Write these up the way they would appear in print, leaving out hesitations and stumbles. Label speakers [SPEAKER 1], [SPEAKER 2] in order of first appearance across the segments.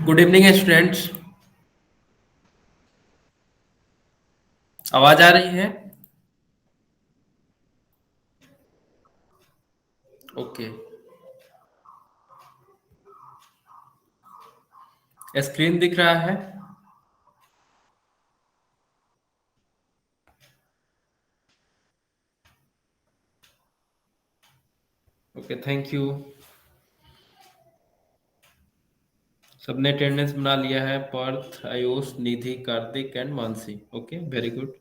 [SPEAKER 1] Good evening students. आवाज आ रही है? ओके। स्क्रीन दिख रहा है? Okay, thank you. सबने अटेंडेंस बना लिया है। Parth, Ayush, Nidhi, Kartik and Mansi. Okay, very good.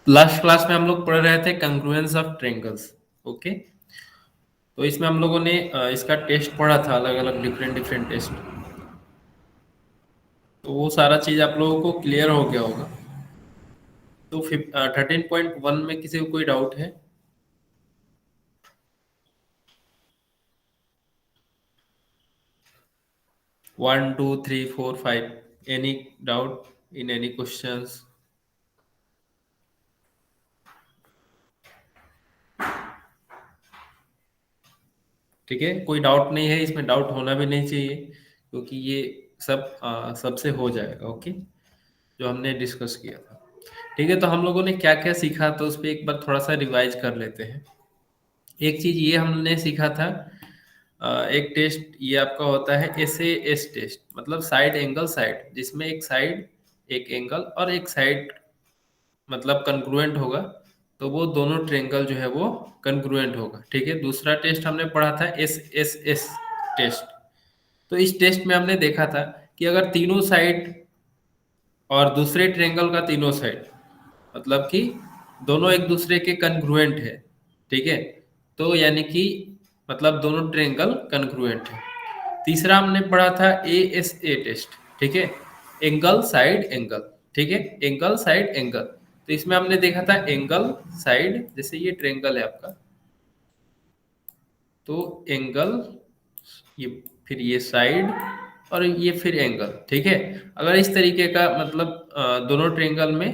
[SPEAKER 1] Last class में हम लोग पढ़ रहे थे कंग्रुएंस ऑफ ट्रायंगल्स। ओके, तो इसमें हम लोगों ने इसका टेस्ट पढ़ा था, अलग अलग डिफरेंट डिफरेंट टेस्ट। तो वो सारा चीज आप लोगों को क्लियर हो गया होगा। तो 13.1 में किसी को कोई डाउट है? 1 2 3 4 5, any doubt in any questions? ठीक है, कोई डाउट नहीं है इसमें, डाउट होना भी नहीं चाहिए क्योंकि ये सब सबसे हो जाएगा। ओके, जो हमने डिस्कस किया था। ठीक है, तो हम लोगों ने क्या क्या सीखा, तो उस पर एक बार थोड़ा सा रिवाइज कर लेते हैं। एक चीज ये हमने सीखा था, एक टेस्ट ये आपका होता है SAS टेस्ट, मतलब साइड एंगल साइड, जिसमें एक साइड, एक एंगल और एक साइड मतलब कंग्रुएंट होगा। तो वो दोनों ट्रेंगल जो है वो कंग्रुएंट होगा। ठीक है, दूसरा टेस्ट हमने पढ़ा था SSS टेस्ट। तो इस टेस्ट में हमने देखा था कि अगर तीनों साइड और दूसरे ट्रेंगल का तीनों साइड, मतलब कि दोनों एक दूसरे के कन्ग्रुएंट है। ठीक है, तो यानी कि मतलब दोनों ट्रेंगल कन्ग्रुएंट है। तीसरा हमने पढ़ा था ASA टेस्ट। ठीक है, एंगल साइड एंगल। ठीक है, एंगल साइड एंगल। तो इसमें हमने देखा था एंगल साइड, जैसे ये ट्रेंगल है आपका, तो एंगल, ये फिर ये साइड और ये फिर एंगल। ठीक है, अगर इस तरीके का मतलब दोनों ट्रेंगल में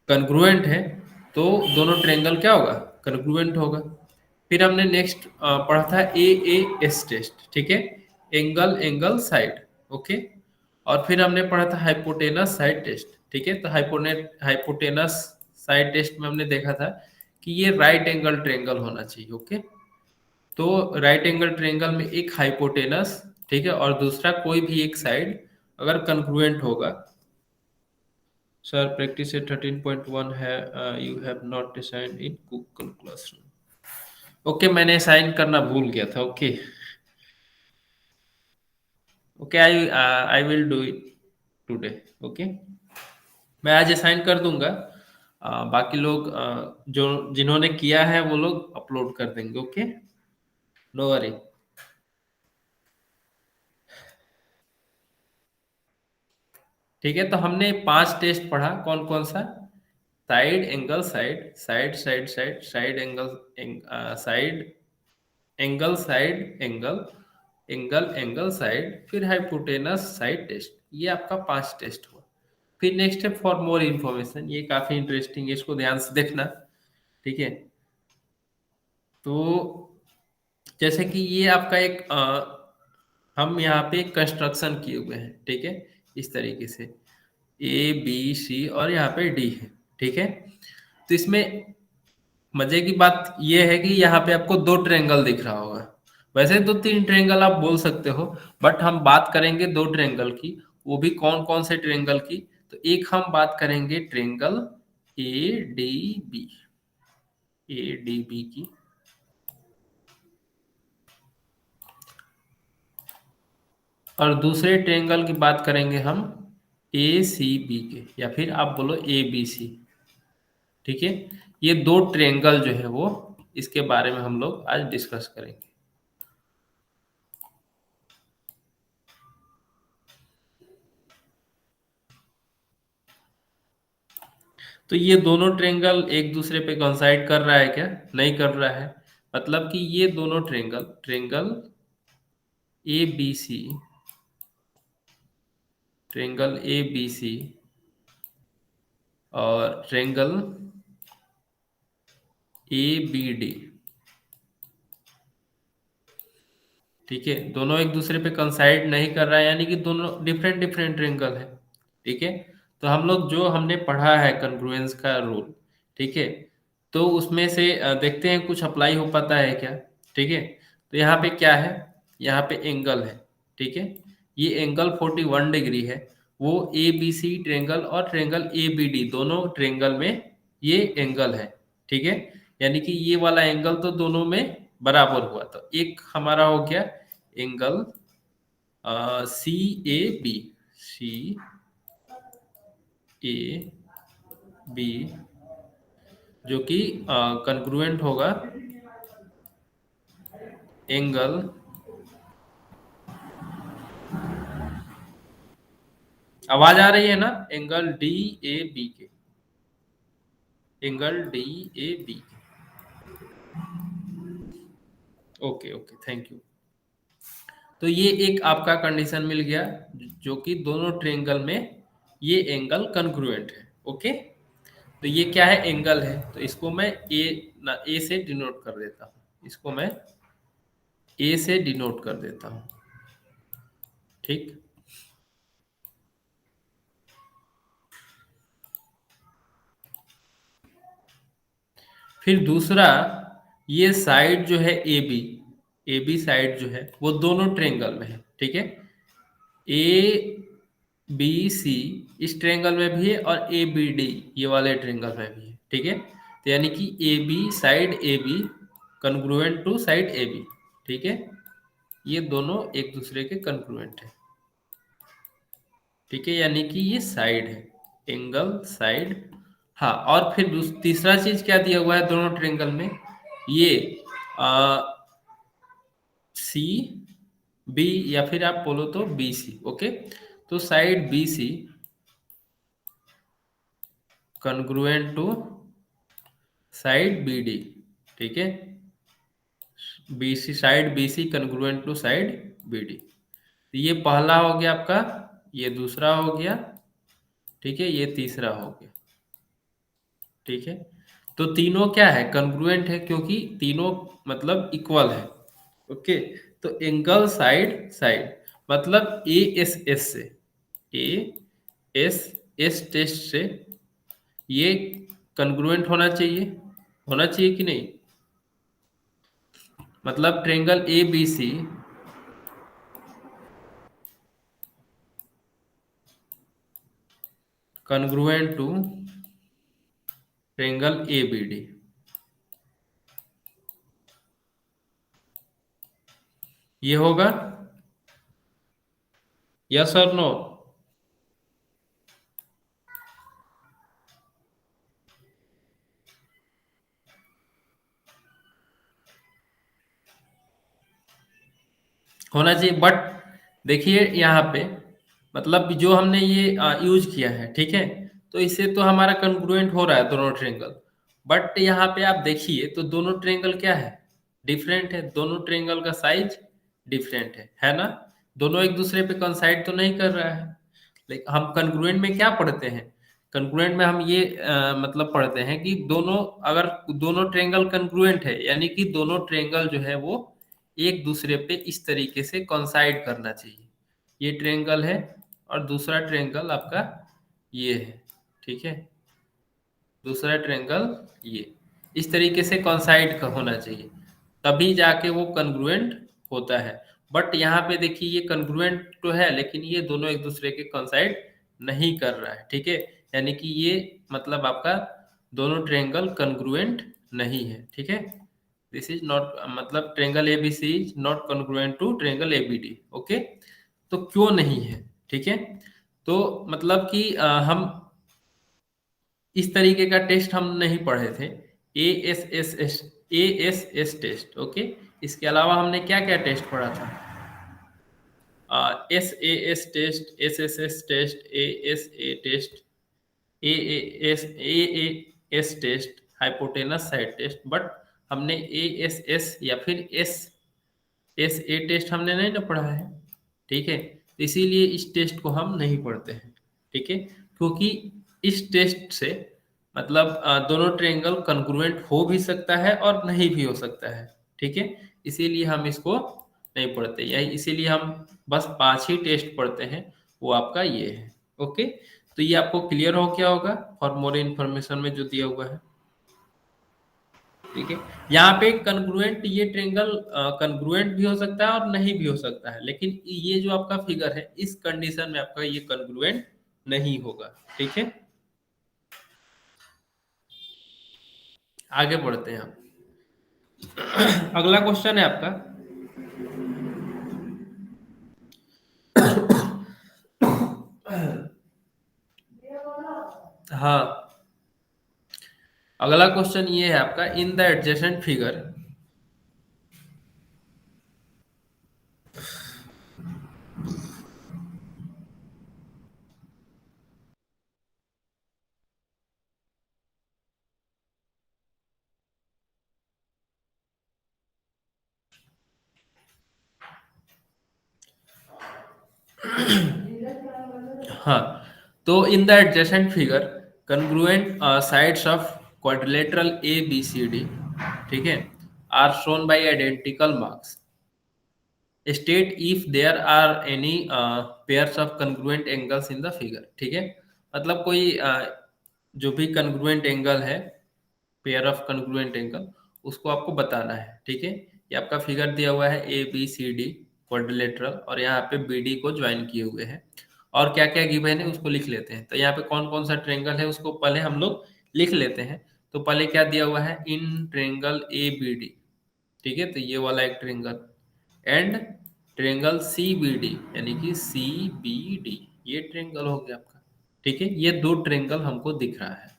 [SPEAKER 1] कन्ग्रुएंट है तो दोनों ट्रेंगल क्या होगा, कन्ग्रुएंट होगा। फिर हमने नेक्स्ट पढ़ा था AAS टेस्ट। ठीक है, एंगल एंगल साइड। ओके, और फिर हमने पढ़ा था हाइपोटेनस साइड टेस्ट। ठीक है, तो हाइपोटेनस साइड टेस्ट में हमने देखा था कि ये राइट एंगल ट्रेंगल होना चाहिए। ओके, तो राइट एंगल ट्रेंगल में एक हाइपोटेनस, ठीक है, और दूसरा कोई भी एक साइड अगर कन्ग्रुएंट होगा। सर प्रैक्टिस से 13.1 है, you have not assigned in Google classroom. Okay, मैंने असाइन करना भूल गया था। Okay, okay, I will do it today. Okay, मैं आज असाइन कर दूंगा। बाकी लोग जो जिन्होंने किया है वो लोग अपलोड कर देंगे। Okay, no worry. ठीक है, तो हमने 5 टेस्ट पढ़ा, कौन कौन सा? Side angle side, side side side, side angle, side angle side angle, angle angle side, फिर हाइपोटेनस साइड टेस्ट। ये आपका 5 टेस्ट हुआ। फिर नेक्स्ट है फॉर मोर इन्फॉर्मेशन, ये काफी इंटरेस्टिंग है, इसको ध्यान से देखना। ठीक है, तो जैसे कि ये आपका एक हम यहाँ पे कंस्ट्रक्शन किए हुए हैं। ठीक है, इस तरीके से ABC और यहाँ पे D है। ठीक है, तो इसमें मजे की बात यह है कि यहाँ पे आपको 2 ट्रेंगल दिख रहा होगा। वैसे तो 3 ट्रेंगल आप बोल सकते हो, बट हम बात करेंगे 2 ट्रेंगल की। वो भी कौन कौन से ट्रेंगल की? तो एक हम बात करेंगे ट्रेंगल ADB, ADB की। और दूसरे ट्रेंगल की बात करेंगे हम ACB के, या फिर आप बोलो ABC। ठीक है, ये 2 ट्रेंगल जो है वो, इसके बारे में हम लोग आज डिस्कस करेंगे। तो ये दोनों ट्रेंगल एक दूसरे पे कोइंसाइड कर रहा है क्या? नहीं कर रहा है। मतलब कि ये दोनों triangle, triangle ABC, triangle ABC और ट्रेंगल ABD, ठीक है, दोनों एक दूसरे पे कंसाइड नहीं कर रहा है, यानी कि दोनों डिफरेंट डिफरेंट ट्रेंगल है। ठीक है, तो हम लोग जो हमने पढ़ा है कन्ग्रुएंस का रूल, ठीक है, तो उसमें से देखते हैं कुछ अप्लाई हो पाता है क्या। ठीक है, तो यहाँ पे क्या है, यहाँ पे एंगल है। ठीक है, ये एंगल 41 डिग्री है, वो ए बी सी ट्रेंगल और ट्रेंगल ए बी डी दोनों ट्रेंगल में ये एंगल है। ठीक है, यानी कि ये वाला एंगल तो दोनों में बराबर हुआ, तो एक हमारा हो गया angle C A B, C A B, जो कि कंग्रुएंट होगा एंगल आवाज आ रही है ना, एंगल डी ए बी के, angle D A B. Okay okay, thank you. तो ये एक आपका कंडीशन मिल गया, जो कि दोनों ट्रायंगल में ये एंगल कन्ग्रुएंट है। ओके, तो ये क्या है, एंगल है, तो इसको मैं ए ना ए से डिनोट कर देता हूँ, इसको मैं ए से डिनोट कर देता हूँ। ठीक, फिर दूसरा, ये साइड जो है ए बी साइड जो है वो दोनों ट्रायंगल में है। ठीक है, ए बी सी इस ट्रायंगल में भी है और ए बी डी ये वाले ट्रायंगल में भी है। ठीक है, तो यानी कि A B side A B congruent to side A B. ठीक है, ये दोनों एक दूसरे के कन्ग्रुएंट है। ठीक है, यानी कि ये साइड है, एंगल साइड। हाँ, और फिर तीसरा चीज क्या दिया हुआ है दोनों ट्रायंगल में, ये सी बी, या फिर आप बोलो तो बी सी। ओके, तो side B C congruent to side B D. ठीक है, B C side B C congruent to side B D. तो ये पहला हो गया आपका, ये दूसरा हो गया। ठीक है, ये तीसरा हो गया। ठीक है, तो तीनों क्या है, कन्ग्रुएंट है, क्योंकि तीनों मतलब इक्वल है। ओके, तो एंगल साइड साइड मतलब ए एस एस से, ए एस एस टेस्ट से ये कन्ग्रुएंट होना चाहिए कि नहीं। मतलब triangle A B C congruent to triangle A B D, ये होगा, यस और नो। होना चाहिए, बट देखिए यहाँ पे, मतलब जो हमने ये यूज किया है, ठीक है, तो इससे तो हमारा कंग्रुएंट हो रहा है दोनों ट्रायंगल। बट यहाँ पे आप देखिए तो दोनों ट्रायंगल क्या है, डिफरेंट है, दोनों ट्रायंगल का साइज डिफरेंट है ना, दोनों एक दूसरे पे कंसाइड तो नहीं कर रहा है। लेकिन हम कंग्रुएंट में क्या पढ़ते हैं, कंग्रुएंट में हम ये मतलब पढ़ते हैं कि दोनों, अगर दोनों ट्रायंगल कंग्रुएंट है, यानी कि दोनों ट्रायंगल जो है वो एक दूसरे पे इस तरीके से कंसाइड करना चाहिए। ये ट्रायंगल है और दूसरा ट्रायंगल आपका ये है। ठीक है, दूसरा ट्रायंगल ये इस तरीके से कंसाइड का होना चाहिए, तभी जाके वो कन्ग्रुएंट होता है। बट यहाँ पे देखिए ये कन्ग्रुएंट तो है, लेकिन ये दोनों एक दूसरे के कंसाइड नहीं कर रहा है। ठीक है, यानी कि ये मतलब आपका दोनों ट्रायंगल कन्ग्रुएंट नहीं है। ठीक है, दिस इज नॉट, मतलब triangle ABC is not congruent to triangle ABD. Okay, तो क्यों नहीं है, ठीक है, तो मतलब कि हम इस तरीके का टेस्ट हम नहीं पढ़े थे, A S S S, A S S test. Okay, इसके अलावा हमने क्या क्या टेस्ट पढ़ा था, S A S test, S S S test, A S A test, A A S test, hypotenuse side test. But हमने ए एस एस या फिर एस ए टेस्ट हमने नहीं ना पढ़ा है। ठीक है, तो इसीलिए इस टेस्ट को हम नहीं पढ़ते हैं। ठीक है, क्योंकि इस टेस्ट से मतलब दोनों ट्रायंगल कन्ग्रुएंट हो भी सकता है और नहीं भी हो सकता है। ठीक है, इसीलिए हम इसको नहीं पढ़ते, यही इसीलिए हम बस 5 ही टेस्ट पढ़ते हैं, वो आपका ये है। ओके, तो ये आपको क्लियर हो गया होगा फॉर मोर इन्फॉर्मेशन में जो दिया हुआ है। ठीक है, यहाँ पे कन्ग्रुएंट, ये ट्रेंगल कन्ग्रुएंट भी हो सकता है और नहीं भी हो सकता है, लेकिन ये जो आपका फिगर है इस कंडीशन में आपका ये कन्ग्रुएंट नहीं होगा। ठीक है, आगे बढ़ते हैं हम। अगला क्वेश्चन है आपका। हाँ, अगला क्वेश्चन ये है आपका, इन द एडजेसेंट फिगर। हाँ, तो in the adjacent figure congruent sides of quadrilateral A B C D, ठीक है, are shown by identical marks. State if there are any pairs of congruent angles in the figure. ठीक है, मतलब कोई जो भी कन्ग्रुएंट एंगल है, pair of congruent angle, उसको आपको बताना है। ठीक है, ये आपका फिगर दिया हुआ है A B C D quadrilateral, और यहाँ पे बी डी को ज्वाइन किए हुए हैं, और क्या क्या गिवन है उसको लिख लेते हैं। तो यहाँ पे कौन कौन सा ट्रेंगल है उसको पहले हम लोग लिख लेते हैं। तो पहले क्या दिया हुआ है, in triangle A B D. ठीक है, तो ये वाला एक triangle, and triangle C B D, यानी कि सी बी डी, ये ट्रेंगल हो गया आपका। ठीक है, ये दो ट्रेंगल हमको दिख रहा है,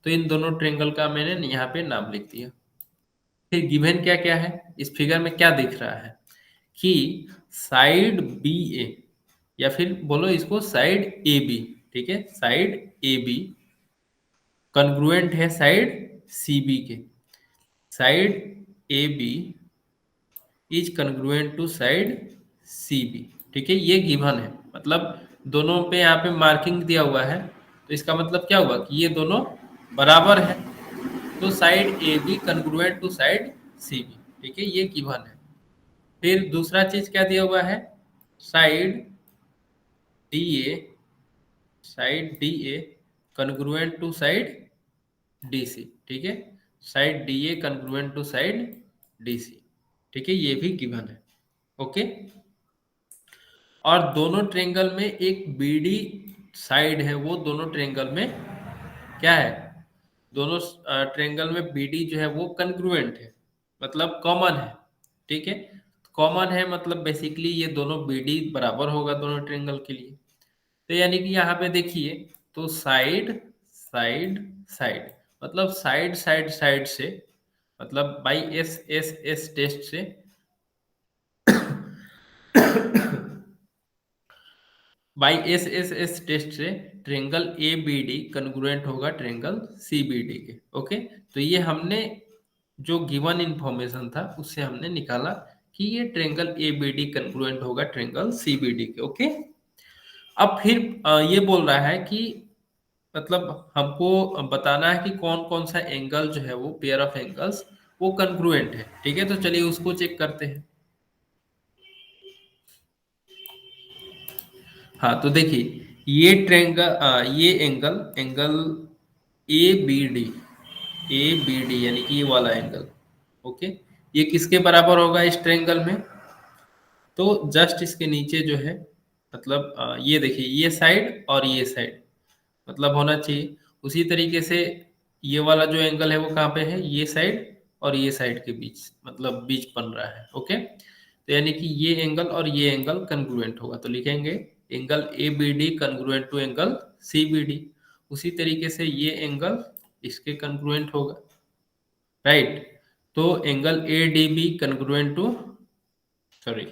[SPEAKER 1] तो इन दोनों ट्रेंगल का मैंने यहाँ पे नाम लिख दिया। फिर गिवन क्या क्या है, इस फिगर में क्या दिख रहा है कि साइड बी ए, या फिर बोलो इसको साइड ए बी। ठीक है, साइड ए बी कन्ग्रुएंट है साइड सी बी के। Side A B is congruent to side C B. ठीक है, ये गिवन है, मतलब दोनों पे यहाँ पे मार्किंग दिया हुआ है, तो इसका मतलब क्या हुआ कि ये दोनों बराबर है। तो side A B congruent to side C B. ठीक है, ये गिवन है। फिर दूसरा चीज क्या दिया हुआ है, side D A, side D A congruent to side D C. ठीक है, side D A congruent to side D C. ठीक है, ये भी गिवन है। ओके, और दोनों ट्रेंगल में एक बीडी साइड है, वो दोनों ट्रेंगल में क्या है, दोनों ट्रेंगल में बीडी जो है वो कन्ग्रुएंट है, मतलब कॉमन है। ठीक है, कॉमन है मतलब बेसिकली ये दोनों बीडी बराबर होगा दोनों ट्रेंगल के लिए। तो यानी कि यहाँ पे देखिए, तो साइड साइड साइड, मतलब साइड साइड साइड से, मतलब by S S S test से by S S S test से triangle A B D congruent होगा ट्रेंगल सी बी डी के। ओके, तो ये हमने जो गिवन इंफॉर्मेशन था उससे हमने निकाला कि ये triangle A B D congruent होगा ट्रेंगल सी बी डी के। ओके, अब फिर ये बोल रहा है कि मतलब हमको बताना है कि कौन कौन सा एंगल जो है वो पेयर ऑफ एंगल्स वो कन्ग्रुएंट है। ठीक है, तो चलिए उसको चेक करते हैं। हाँ, तो देखिए, ये ट्रेंगल ये angle angle A B D, A B D यानी कि ये वाला एंगल। ओके, ये किसके बराबर होगा इस ट्रेंगल में, तो जस्ट इसके नीचे जो है, मतलब ये देखिए ये साइड और ये साइड, मतलब होना चाहिए। उसी तरीके से ये वाला जो एंगल है वो कहाँ पे है, ये साइड और ये साइड के बीच, मतलब बीच बन रहा है। ओके, तो यानी कि ये एंगल और ये एंगल कन्ग्रुएंट होगा, तो लिखेंगे angle A B D congruent to angle C B D. उसी तरीके से ये एंगल इसके कन्ग्रुएंट होगा, राइट। तो angle A D B congruent to, sorry,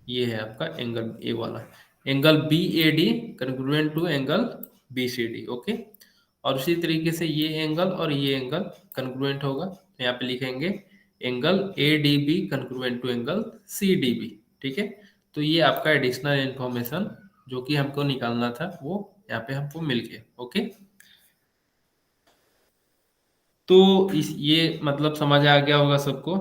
[SPEAKER 1] ये है आपका एंगल ए वाला, angle B A D congruent to angle B C D. Okay, और उसी तरीके से ये एंगल और ये एंगल कन्ग्रुएंट होगा, तो यहाँ पे लिखेंगे angle A D B congruent to angle C D B. ठीक है, तो ये आपका एडिशनल इंफॉर्मेशन जो कि हमको निकालना था वो यहाँ पे हमको मिल गया। ओके, तो इस ये मतलब समझ आ गया होगा सबको।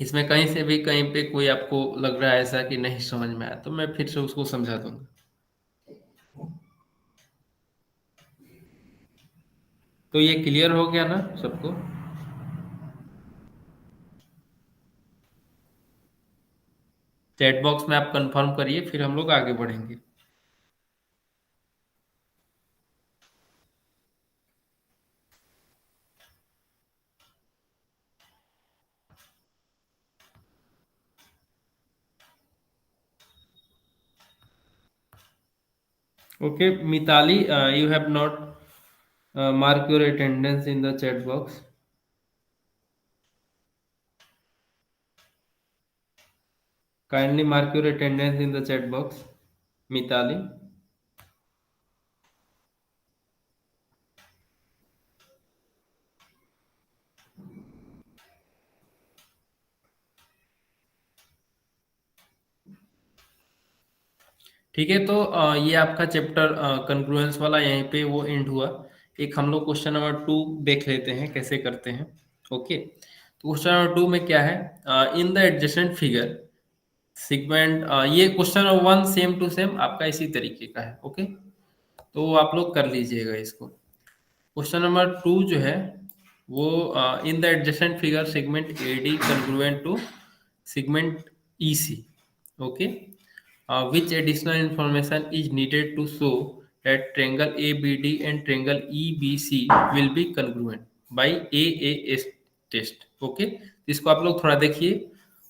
[SPEAKER 1] इसमें कहीं से भी कहीं पे कोई आपको लग रहा है ऐसा कि नहीं समझ में आया तो मैं फिर से उसको समझा दूंगा। तो ये क्लियर हो गया ना सबको? चैट बॉक्स में आप कंफर्म करिए, फिर हम लोग आगे बढ़ेंगे। Okay Mitali, you have not mark your attendance in the chat box. Kindly mark your attendance in the chat box, Mitali. ठीक है, तो ये आपका चैप्टर कंक्लुएंस वाला यहीं पे वो एंड हुआ। एक हम लोग क्वेश्चन नंबर 2 देख लेते हैं कैसे करते हैं। ओके, तो क्वेश्चन नंबर 2 में क्या है? In the adjacent figure segment, ये question number 1 same to same आपका इसी तरीके का है। ओके, तो आप लोग कर लीजिएगा इसको। क्वेश्चन नंबर 2 जो है वो, in the adjacent figure segment AD congruent to segment EC। Okay, which additional information is needed to show that triangle ABD and triangle EBC will be congruent by AAS test। Okay, तो इसको आप लोग थोड़ा देखिए,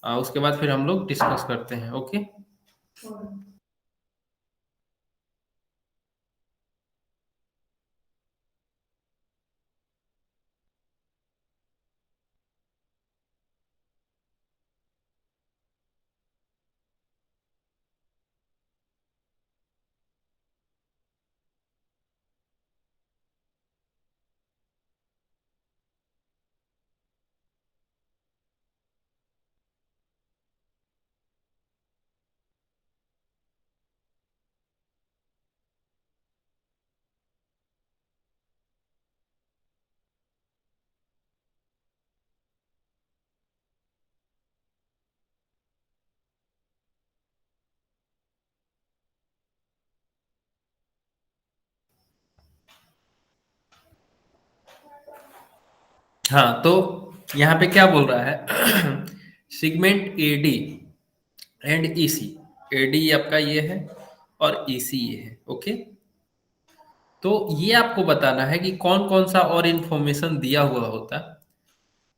[SPEAKER 1] उसके बाद फिर हम लोग डिस्कस करते हैं। ओके, हाँ तो यहाँ पे क्या बोल रहा है? Segment AD and EC, AD आपका ये है और EC ये है। ओके, तो ये आपको बताना है कि कौन कौन सा और इंफॉर्मेशन दिया हुआ होता।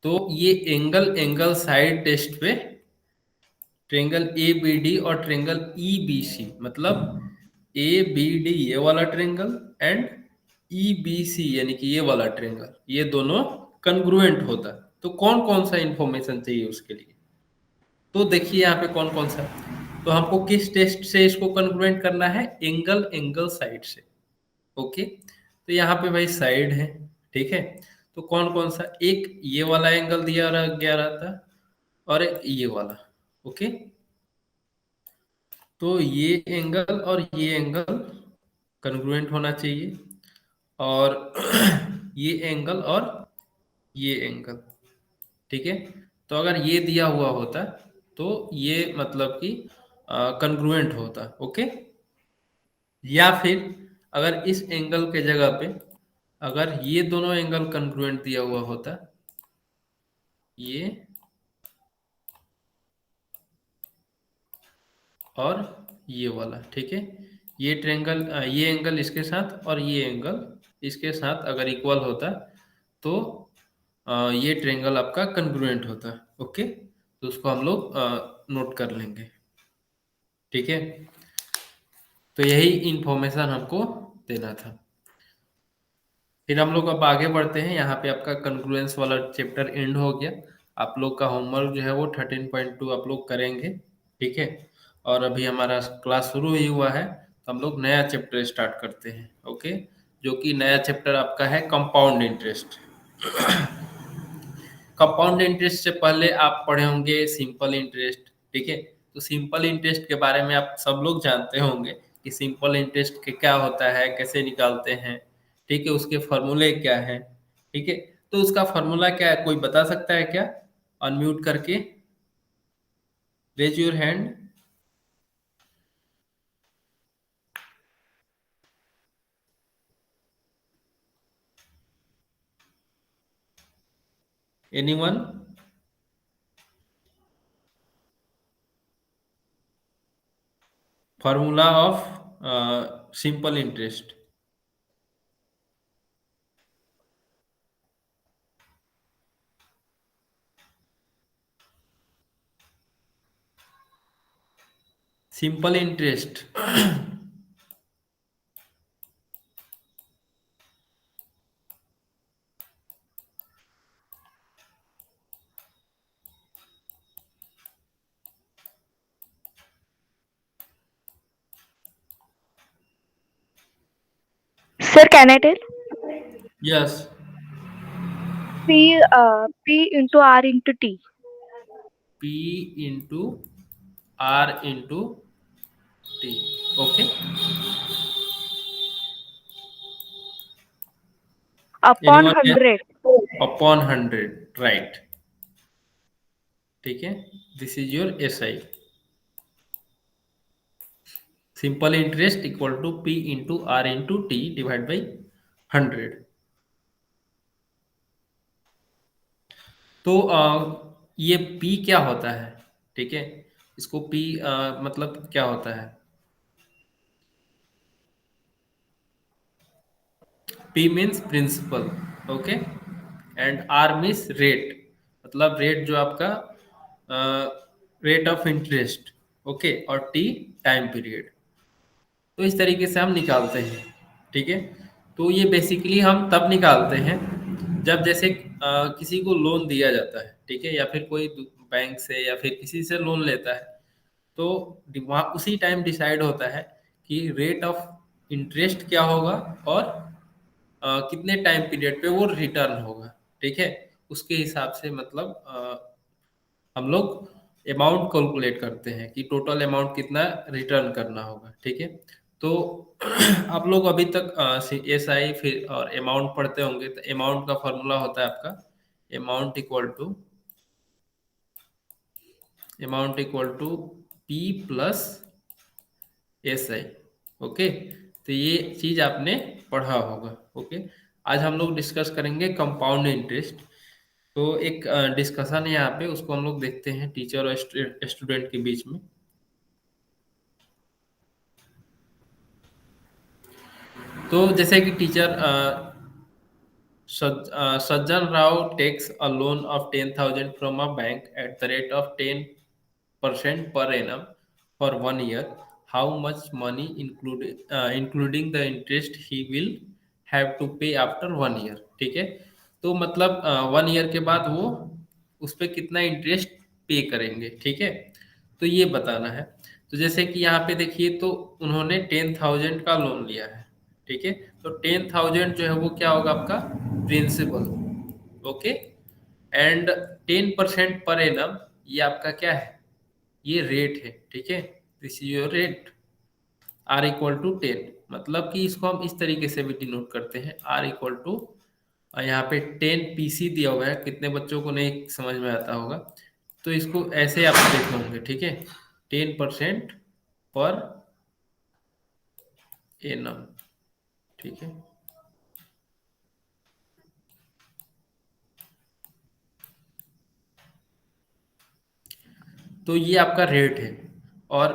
[SPEAKER 1] तो ये एंगल एंगल साइड टेस्ट पे ट्रेंगल ABD और ट्रेंगल EBC, मतलब ABD ये वाला ट्रेंगल एंड EBC यानी कि ये वाला ट्रेंगल, ये दोनों कन्ग्रुएंट होता। तो कौन कौन सा इंफॉर्मेशन चाहिए उसके लिए? तो देखिए यहाँ पे कौन कौन सा। तो हमको किस टेस्ट से इसको कन्ग्रुएंट करना है? एंगल एंगल साइड से। ओके, तो यहाँ पे भाई साइड है, ठीक है। तो कौन कौन सा? एक ये वाला एंगल दिया गया रहता और एक ये वाला। ओके, तो ये एंगल और ये एंगल कन्ग्रुएंट होना चाहिए, और ये एंगल और ये एंगल, ठीक है। तो अगर ये दिया हुआ होता तो ये मतलब कि कन्ग्रुएंट होता। ओके, या फिर अगर इस एंगल के जगह पे अगर ये दोनों एंगल कन्ग्रुएंट दिया हुआ होता, ये और ये वाला, ठीक है। ये ट्रायंगल, ये एंगल इसके साथ और ये एंगल इसके साथ अगर इक्वल होता तो ये ट्रायंगल आपका कन्ग्रुएंट होता। ओके, तो उसको हम लोग नोट कर लेंगे, ठीक है। तो यही इंफॉर्मेशन हमको देना था। फिर हम लोग अब आगे बढ़ते हैं। यहाँ पे आपका कंक्लुएंस वाला चैप्टर एंड हो गया। आप लोग का होमवर्क जो है वो 13.2 आप लोग करेंगे, ठीक है। और अभी हमारा क्लास शुरू ही हुआ है, तो हम लोग नया चैप्टर स्टार्ट करते हैं। ओके, जो कि नया चैप्टर आपका है कंपाउंड इंटरेस्ट। कंपाउंड इंटरेस्ट से पहले आप पढ़े होंगे सिंपल इंटरेस्ट, ठीक है। तो सिंपल इंटरेस्ट के बारे में आप सब लोग जानते होंगे कि सिंपल इंटरेस्ट के क्या होता है, कैसे निकालते हैं, ठीक है। उसके फॉर्मूले क्या है, ठीक है। तो उसका फॉर्मूला क्या है, कोई बता सकता है क्या? अनम्यूट करके। Raise your hand. Anyone? Formula of simple interest. Simple interest.
[SPEAKER 2] Sir, can I tell?
[SPEAKER 1] Yes.
[SPEAKER 2] P into R into T
[SPEAKER 1] P into R into T. Okay.
[SPEAKER 2] upon
[SPEAKER 1] anyone?
[SPEAKER 2] 100.
[SPEAKER 1] Upon 100, right. ठीक है, this is your S I. Simple interest equal to P into R into T divide by 100। तो ये P क्या होता है? ठीक है, इसको पी मतलब क्या होता है? P means principal, okay, and R means rate, मतलब रेट जो आपका रेट ऑफ इंटरेस्ट, ओके, और टी टाइम पीरियड। तो इस तरीके से हम निकालते हैं। ठीक है, तो ये बेसिकली हम तब निकालते हैं जब जैसे किसी को लोन दिया जाता है, ठीक है, या फिर कोई बैंक से या फिर किसी से लोन लेता है, तो वहाँ उसी टाइम डिसाइड होता है कि रेट ऑफ इंटरेस्ट क्या होगा और कितने टाइम पीरियड पे वो रिटर्न होगा। ठीक है, उसके हिसाब से मतलब हम लोग अमाउंट कैलकुलेट करते हैं कि टोटल अमाउंट कितना रिटर्न करना होगा। ठीक है, तो आप लोग अभी तक एस आई फिर और अमाउंट पढ़ते होंगे, तो अमाउंट का फॉर्मूला होता है आपका amount equal to P plus S I. Okay, तो ये चीज आपने पढ़ा होगा। ओके, आज हम लोग डिस्कस करेंगे कंपाउंड इंटरेस्ट। तो एक डिस्कशन है यहाँ पे, उसको हम लोग देखते हैं टीचर और स्टूडेंट के बीच में। तो जैसे कि teacher Sajjan Rao takes a loan of 10,000 from a bank at the rate of 10% per annum for 1 year. How much money, including the interest, he will have to pay after 1 year? ठीक है, तो मतलब 1 year के बाद वो उस पर कितना इंटरेस्ट पे करेंगे। ठीक है, तो ये बताना है। तो जैसे कि यहाँ पे देखिए, तो उन्होंने 10,000 का लोन लिया है। ठीक है, तो 10,000 जो है वो क्या होगा आपका principal, okay, and 10% per annum, ये आपका क्या है, ये रेट है। ठीक है, this is your rate. R equal to 10, मतलब कि इसको हम इस तरीके से भी डिनोट करते हैं, आर इक्वल टू, यहाँ पे 10 पीसी दिया हुआ है, कितने बच्चों को नहीं समझ में आता होगा, तो इसको ऐसे आप देखे होंगे। ठीक है, 10% पर एनम। ठीक है, तो ये आपका रेट है, और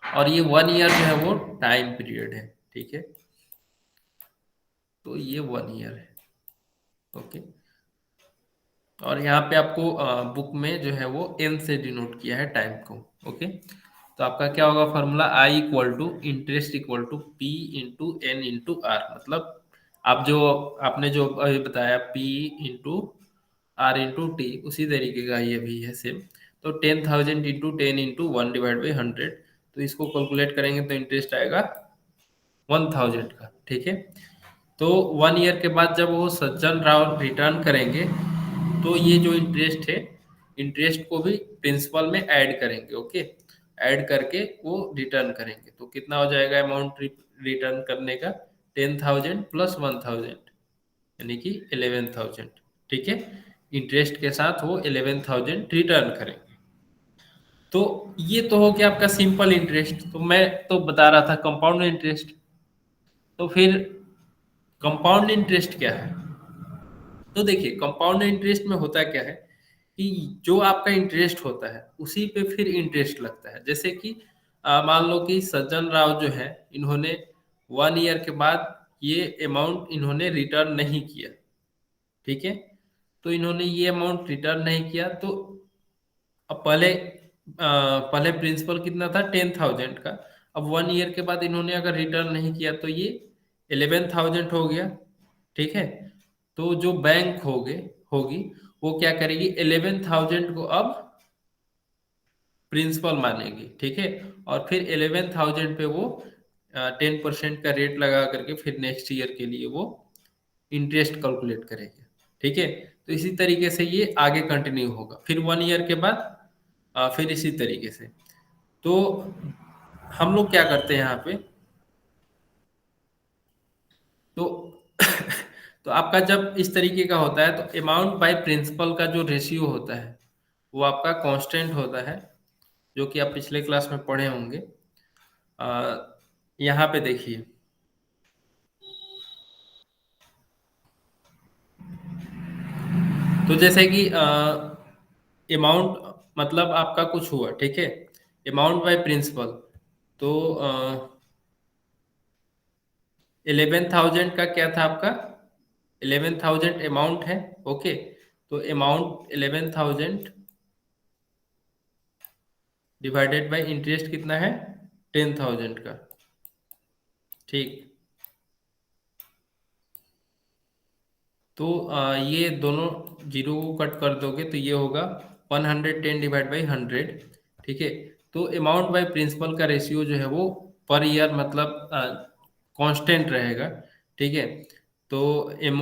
[SPEAKER 1] और ये 1 ईयर जो है वो टाइम पीरियड है। ठीक है, तो ये 1 ईयर है। ओके, और यहाँ पे आपको बुक में जो है वो एन से डिनोट किया है टाइम को। ओके, तो आपका क्या होगा formula, I equal to interest equal to P into N into R, मतलब आप जो आपने जो अभी बताया P into R into T, उसी तरीके का ये भी है सेम। तो 10,000 इंटू 10 इंटू 1 डिवाइड बाई 100, तो इसको कैलकुलेट करेंगे तो इंटरेस्ट आएगा 1,000 का। ठीक है, तो 1 ईयर के बाद जब वो सज्जन राव रिटर्न करेंगे, तो ये जो इंटरेस्ट है, इंटरेस्ट को भी प्रिंसिपल में ऐड करेंगे। ओके, ऐड करके वो रिटर्न करेंगे, तो कितना हो जाएगा अमाउंट रिटर्न करने का, 10,000 प्लस 1,000, यानी कि 11,000। ठीक है, इंटरेस्ट के साथ वो 11,000 रिटर्न करेंगे। तो ये तो हो गया आपका सिंपल इंटरेस्ट। तो मैं तो बता रहा था कंपाउंड इंटरेस्ट। तो फिर कंपाउंड इंटरेस्ट क्या है? तो देखिए कंपाउंड इंटरेस्ट में होता क्या है कि जो आपका इंटरेस्ट होता है उसी पे फिर इंटरेस्ट लगता है। जैसे कि मान लो कि सज्जन राव जो है, इन्होंने 1 ईयर के बाद ये अमाउंट इन्होंने रिटर्न नहीं किया, ठीक है। तो इन्होंने ये अमाउंट रिटर्न नहीं किया, तो अब पहले प्रिंसिपल कितना था 10,000 का। अब 1 ईयर के बाद इन्होंने अगर रिटर्न नहीं किया तो ये 11,000 हो गया, ठीक है। तो जो बैंक होगी वो क्या करेगी, 11,000 को अब प्रिंसिपल मानेगी, ठीक है। और फिर 11,000 पे वो 10% का रेट लगा करके फिर नेक्स्ट ईयर के लिए वो इंटरेस्ट कैलकुलेट करेंगे, ठीक है। तो इसी तरीके से ये आगे कंटिन्यू होगा, फिर 1 ईयर के बाद फिर इसी तरीके से। तो हम लोग क्या करते हैं यहाँ पे, तो तो आपका जब इस तरीके का होता है तो अमाउंट बाय प्रिंसिपल का जो रेशियो होता है वो आपका कांस्टेंट होता है, जो कि आप पिछले क्लास में पढ़े होंगे। यहाँ पे देखिए, तो जैसे कि अमाउंट मतलब आपका कुछ हुआ, ठीक है, अमाउंट बाय प्रिंसिपल। तो 11,000 का क्या था आपका, 11,000 अमाउंट है, ओके। तो अमाउंट 11,000 डिवाइडेड बाय इंटरेस्ट कितना है, 10,000 का, ठीक। तो ये दोनों जीरो को कट कर दोगे तो ये होगा 110 डिवाइड बाई 100, ठीक है। तो अमाउंट बाय प्रिंसिपल का रेशियो जो है वो पर ईयर मतलब कांस्टेंट रहेगा, ठीक है। तो M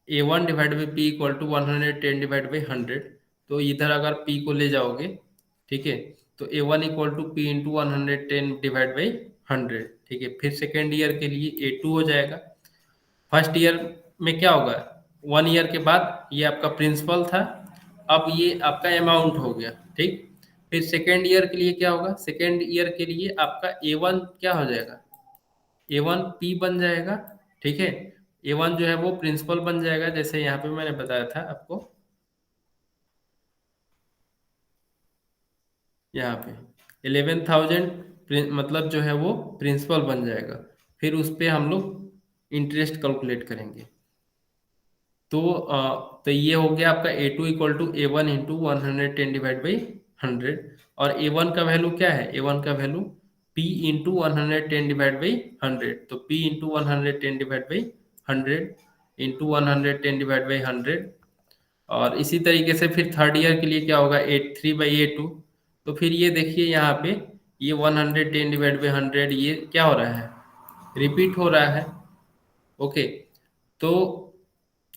[SPEAKER 1] A1 divide by P equal to 110 divide by 100। तो इधर अगर पी को ले जाओगे, ठीक है, तो A1 equal to P into 110 divide by 100, ठीक है। फिर सेकेंड ईयर के लिए A2 हो जाएगा। फर्स्ट ईयर में क्या होगा, 1 ईयर के बाद ये आपका प्रिंसिपल था, अब ये आपका अमाउंट हो गया, ठीक। फिर सेकेंड ईयर के लिए क्या होगा, सेकेंड ईयर के लिए आपका A1 क्या हो जाएगा, A1 पी बन जाएगा, ठीक है। A1 जो है वो प्रिंसिपल बन जाएगा, जैसे यहाँ पे मैंने बताया था आपको, यहाँ पे 11,000 मतलब जो है वो प्रिंसिपल बन जाएगा। फिर उस पे हम लोग इंटरेस्ट कैलकुलेट करेंगे। तो ये हो गया आपका A2 equal to A1 into 110 divide by 100। और A1 का वैल्यू क्या है, A1 का value P into 110 divide by 100। तो P into 110 divide by 100 into 110 divide by 100। और इसी तरीके से फिर थर्ड ईयर के लिए क्या होगा, 3/A2। तो फिर ये देखिए यहाँ पे ये 110 डिवाइड बाई 100 ये क्या हो रहा है, रिपीट हो रहा है, ओके। तो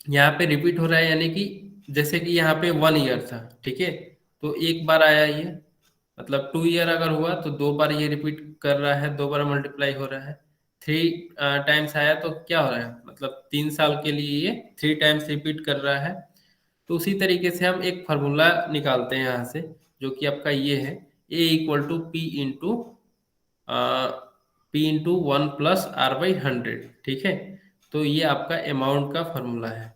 [SPEAKER 1] यहाँ पे रिपीट हो रहा है, यानी कि जैसे कि यहाँ पे 1 ईयर था, ठीक है। तो एक बार आया ये, मतलब 2 ईयर अगर हुआ तो 2 बार ये रिपीट कर रहा है, 2 बार मल्टीप्लाई हो रहा है। 3 टाइम्स आया तो क्या हो रहा है, मतलब 3 साल के लिए ये 3 टाइम्स रिपीट कर रहा है। तो उसी तरीके से हम एक फार्मूला निकालते हैं यहाँ से, जो कि आपका ये है, A equal to P into 1 plus R/100, ठीक है। तो ये आपका अमाउंट का फॉर्मूला है।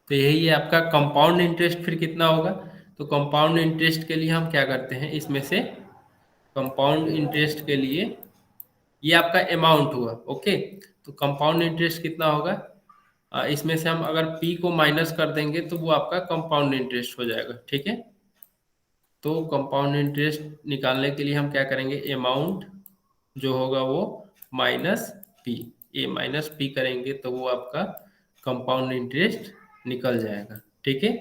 [SPEAKER 1] तो यही है आपका कंपाउंड इंटरेस्ट। फिर कितना होगा, तो कंपाउंड इंटरेस्ट के लिए हम क्या करते हैं, इसमें से कंपाउंड इंटरेस्ट के लिए ये आपका अमाउंट हुआ, ओके। तो कंपाउंड इंटरेस्ट कितना होगा, इसमें से हम अगर पी को माइनस कर देंगे तो वो आपका कंपाउंड इंटरेस्ट हो जाएगा, ठीक है। तो कंपाउंड इंटरेस्ट निकालने के लिए हम क्या करेंगे, अमाउंट जो होगा वो माइनस पी, ए माइनस पी करेंगे तो वो आपका कंपाउंड इंटरेस्ट निकल जाएगा, ठीक है।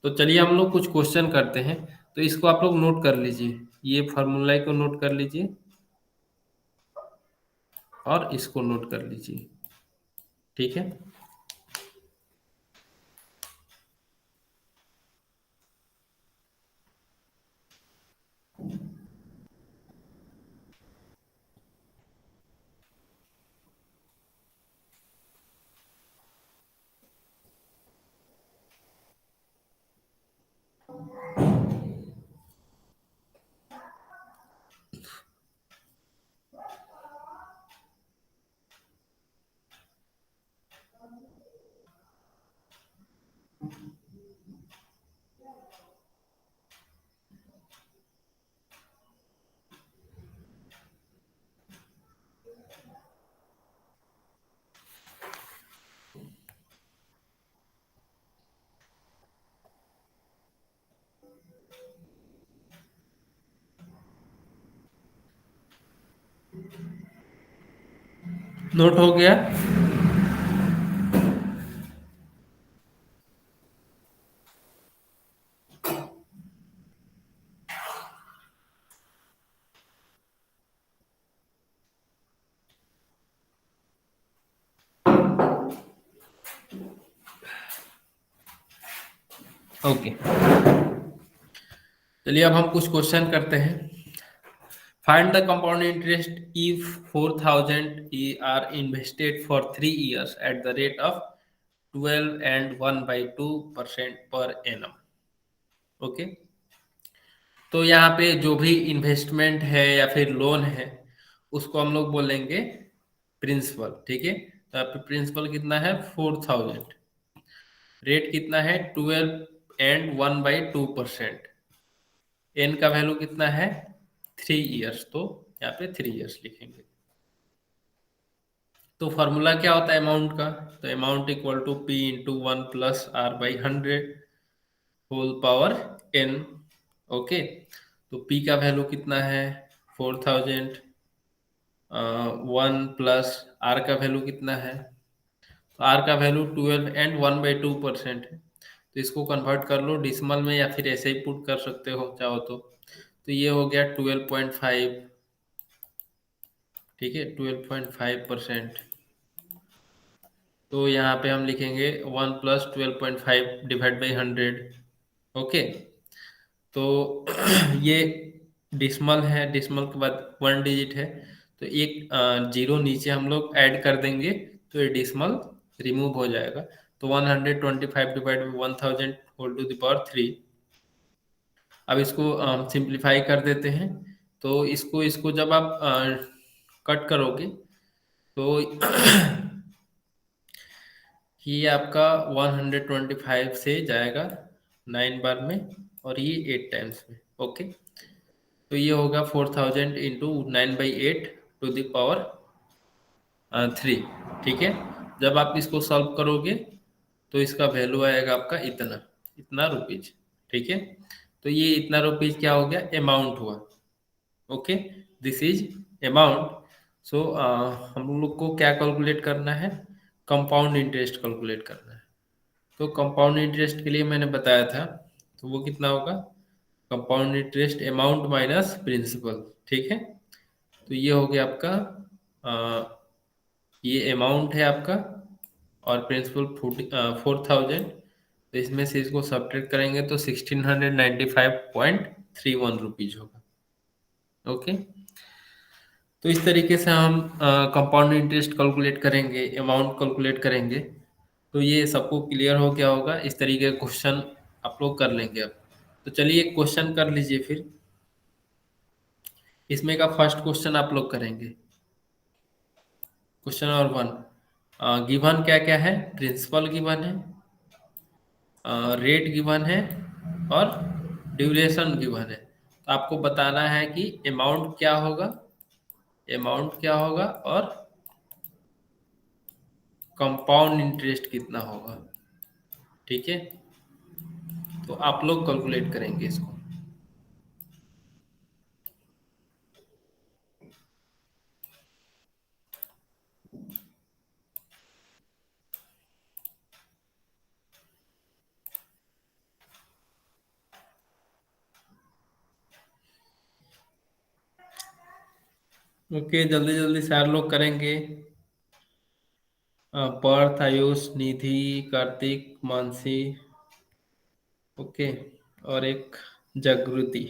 [SPEAKER 1] तो चलिए हम लोग कुछ क्वेश्चन करते हैं। तो इसको आप लोग नोट कर लीजिए, ये फार्मूला को नोट कर लीजिए और इसको नोट कर लीजिए, ठीक है। नोट हो गया? ओके, चलिए अब हम कुछ क्वेश्चन करते हैं। Find the compound interest if 4000 R invested for 3 years at the rate of 12 and 1/2% per annum. Okay, तो यहाँ पे जो भी इन्वेस्टमेंट है या फिर लोन है उसको हम लोग बोलेंगे प्रिंसिपल। ठीक है, तो यहाँ पे प्रिंसिपल कितना है 4000, रेट कितना है 12 एंड 1/2%, एन का वैल्यू कितना है 3 years, तो यहाँ पे 3 years लिखेंगे। तो फॉर्मूला क्या होता है अमाउंट का? तो amount equal to P into 1+r/100 whole power n। Okay, तो p का वैल्यू कितना है 4000, 1 प्लस r का वैल्यू कितना है, तो r का वैल्यू 12 एंड 1/2% है। तो इसको कन्वर्ट कर लो डिसिमल में या फिर ऐसे ही पुट कर सकते हो चाहो तो ये हो गया 12.5। ठीक है, 12.5%। तो यहाँ पे हम लिखेंगे 1+12.5 डिवाइड बाई 100। ओके, तो ये डिसमल है, डिसमल के बाद 1 डिजिट है, तो एक जीरो नीचे हम लोग ऐड कर देंगे तो ये डिसमल रिमूव हो जाएगा। तो 125 divide by 1000 whole to the power 3। अब इसको सिंप्लीफाई कर देते हैं। तो इसको इसको जब आप कट करोगे तो ये आपका 125 से जाएगा 9 बार में और ये 8 टाइम्स में। ओके, तो ये होगा 4000 इंटू 9/8 टू द पावर 3। ठीक है, जब आप इसको सॉल्व करोगे तो इसका वैल्यू आएगा आपका इतना इतना रुपीज। ठीक है, तो ये इतना रुपीज क्या हो गया अमाउंट हुआ। Okay, this is amount. So हम लोग को क्या कैलकुलेट करना है, कंपाउंड इंटरेस्ट कैलकुलेट करना है। तो कंपाउंड इंटरेस्ट के लिए मैंने बताया था, तो वो कितना होगा compound interest amount minus principal. ठीक है, तो ये हो गया आपका ये अमाउंट है आपका और प्रिंसिपल 4000। तो इसमें से इसको सब्ट्रैक्ट करेंगे तो 1695.31 रुपीज होगा। ओके, तो इस तरीके से हम कंपाउंड इंटरेस्ट कैलकुलेट करेंगे, अमाउंट कैलकुलेट करेंगे। तो ये सबको क्लियर हो गया होगा, इस तरीके का क्वेश्चन आप लोग कर लेंगे अब। तो चलिए एक क्वेश्चन कर लीजिए फिर, इसमें का फर्स्ट क्वेश्चन आप लोग करेंगे। क्वेश्चन नंबर 1, गिवन क्या क्या है, प्रिंसिपल गिवन है, रेट गिवन है और ड्यूरेशन गिवन है। तो आपको बताना है कि अमाउंट क्या होगा, अमाउंट क्या होगा और कंपाउंड इंटरेस्ट कितना होगा। ठीक है, तो आप लोग कैलकुलेट करेंगे इसको। ओके, जल्दी जल्दी सारे लोग करेंगे। पार्थ, आयुष, निधि, कार्तिक, मानसी। ओके, और एक जागृति।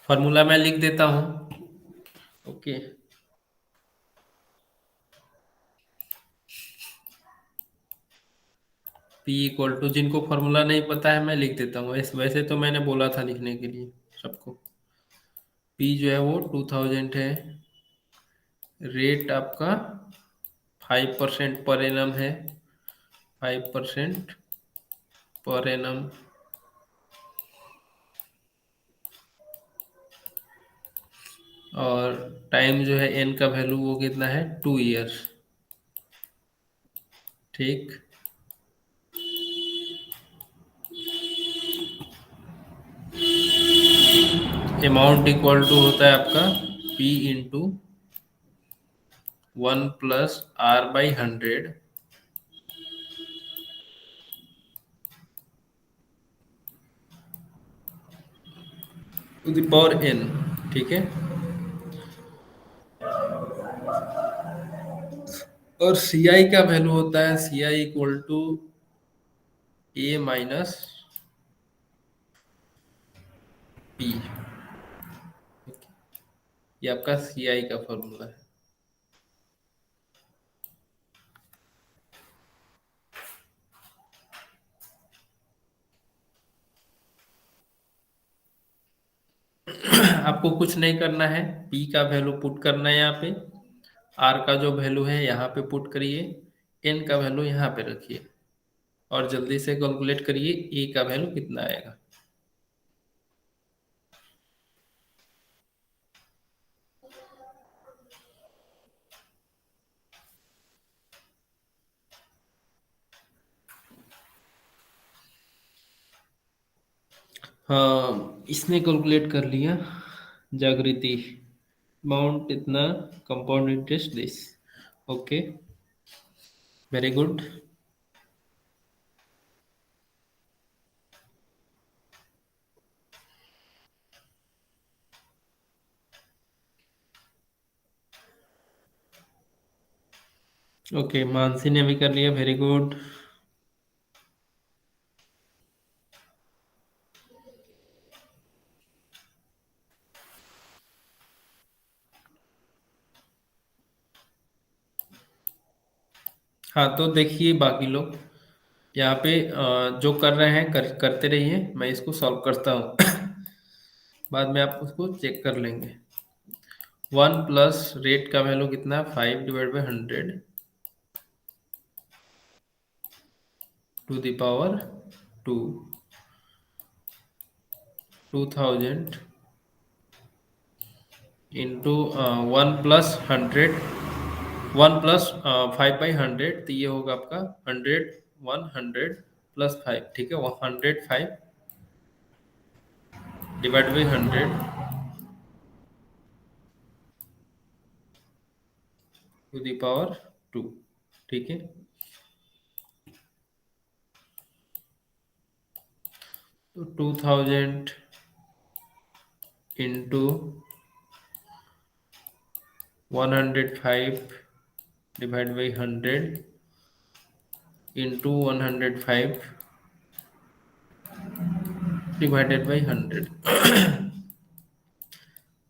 [SPEAKER 1] फॉर्मूला मैं लिख देता हूँ। ओके, P इक्वल टू, जिनको फॉर्मूला नहीं पता है मैं लिख देता हूँ, वैसे तो मैंने बोला था लिखने के लिए सबको। P जो है वो 2000 है, रेट आपका 5% पर एनम है, 5% पर एनम, और टाइम जो है n का वैल्यू वो कितना है 2 ईयर। ठीक, अमाउंट इक्वल टू होता है आपका P into 1 + R/100 to the power n। ठीक है, और CI का वैल्यू होता है CI equal to A minus P। ये आपका CI का फॉर्मूला है। आपको कुछ नहीं करना है, P का वैल्यू पुट करना है यहाँ पे, R का जो वैल्यू है यहाँ पे पुट करिए, N का वैल्यू यहाँ पे रखिए, और जल्दी से कैलकुलेट करिए A का वैल्यू कितना आएगा। हाँ, इसने कैलकुलेट कर लिया, जागृति, अमाउंट इतना, compound interest this. Okay, very good. Okay, Mansi ने भी कर लिया, वेरी गुड। हाँ, तो देखिए बाकी लोग यहाँ पे जो कर रहे हैं करते रहिए, मैं इसको सॉल्व करता हूँ। बाद में आप उसको चेक कर लेंगे। 1 + रेट का वैल्यू कितना, 5/100 टू द पावर 2, 2000 इंटू 1 + 100, 1 + 5/100, तो ये होगा आपका 100, 100 + 5। ठीक है, 105 divide by 100 to the power 2। ठीक है, तो 2000 into 105 divide by 100 into 105 divided by 100।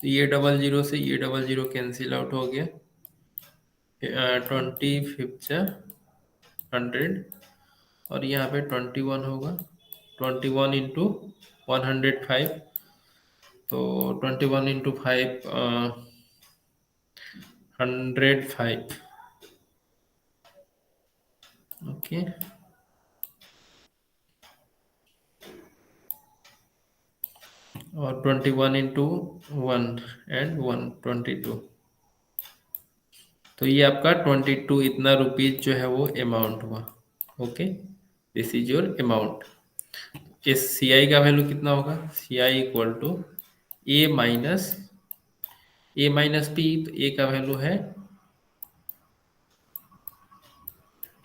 [SPEAKER 1] तो ये 00 से ये 00 कैंसिल आउट हो गया, 25 100, और यहाँ पे 21 होगा, 21 इंटू 105, तो 21 इंटू 5 105। ओके, और 21 इंटू 1 एंड 1 22, तो ये आपका 22 इतना रुपीज जो है वो अमाउंट हुआ। Okay, this is your amount. इस CI का वैल्यू कितना होगा, CI equal to A minus P, तो A का वैल्यू है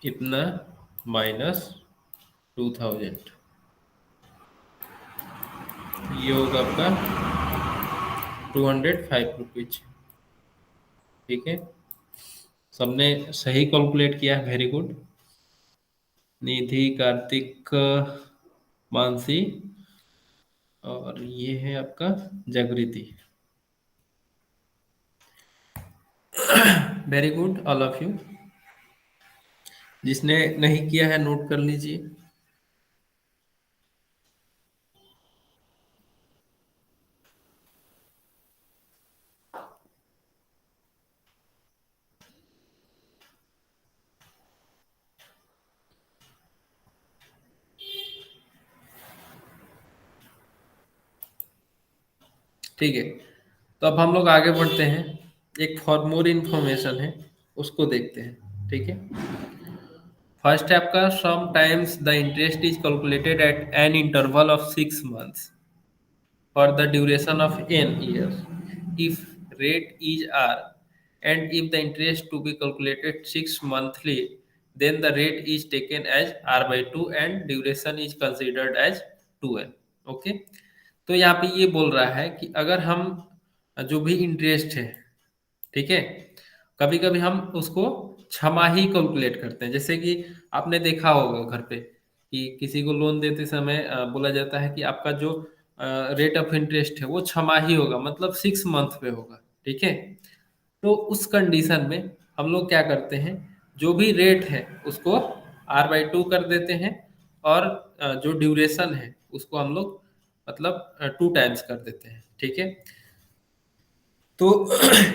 [SPEAKER 1] इतना माइनस 2000, ये होगा आपका 205 रुपीज। ठीक है, सबने सही कैलकुलेट किया, वेरी गुड। निधि, कार्तिक, मानसी, और ये है आपका जागृति। Very good all of you. जिसने नहीं किया है नोट कर लीजिए। ठीक है, तो अब हम लोग आगे बढ़ते हैं। एक फॉर मोर इन्फॉर्मेशन है, उसको देखते हैं। ठीक है, फर्स्ट है आपका sometimes the interest is calculated at an interval of 6 months for the duration of n years if rate is r, and if the interest to be calculated 6 monthly, then the rate is taken as r by 2 and duration is considered as 2n. Okay, तो यहाँ पे ये बोल रहा है कि अगर हम जो भी इंटरेस्ट है, ठीक है, कभी कभी हम उसको छमाही कैलकुलेट करते हैं। जैसे कि आपने देखा होगा घर पे कि किसी को लोन देते समय बोला जाता है कि आपका जो रेट ऑफ इंटरेस्ट है वो छमाही होगा, मतलब 6 मंथ पे होगा। ठीक है, तो उस कंडीशन में हम लोग क्या करते हैं, जो भी रेट है उसको r/2 कर देते हैं, और जो ड्यूरेशन है उसको हम लोग मतलब 2 टाइम्स कर देते हैं। ठीक है, तो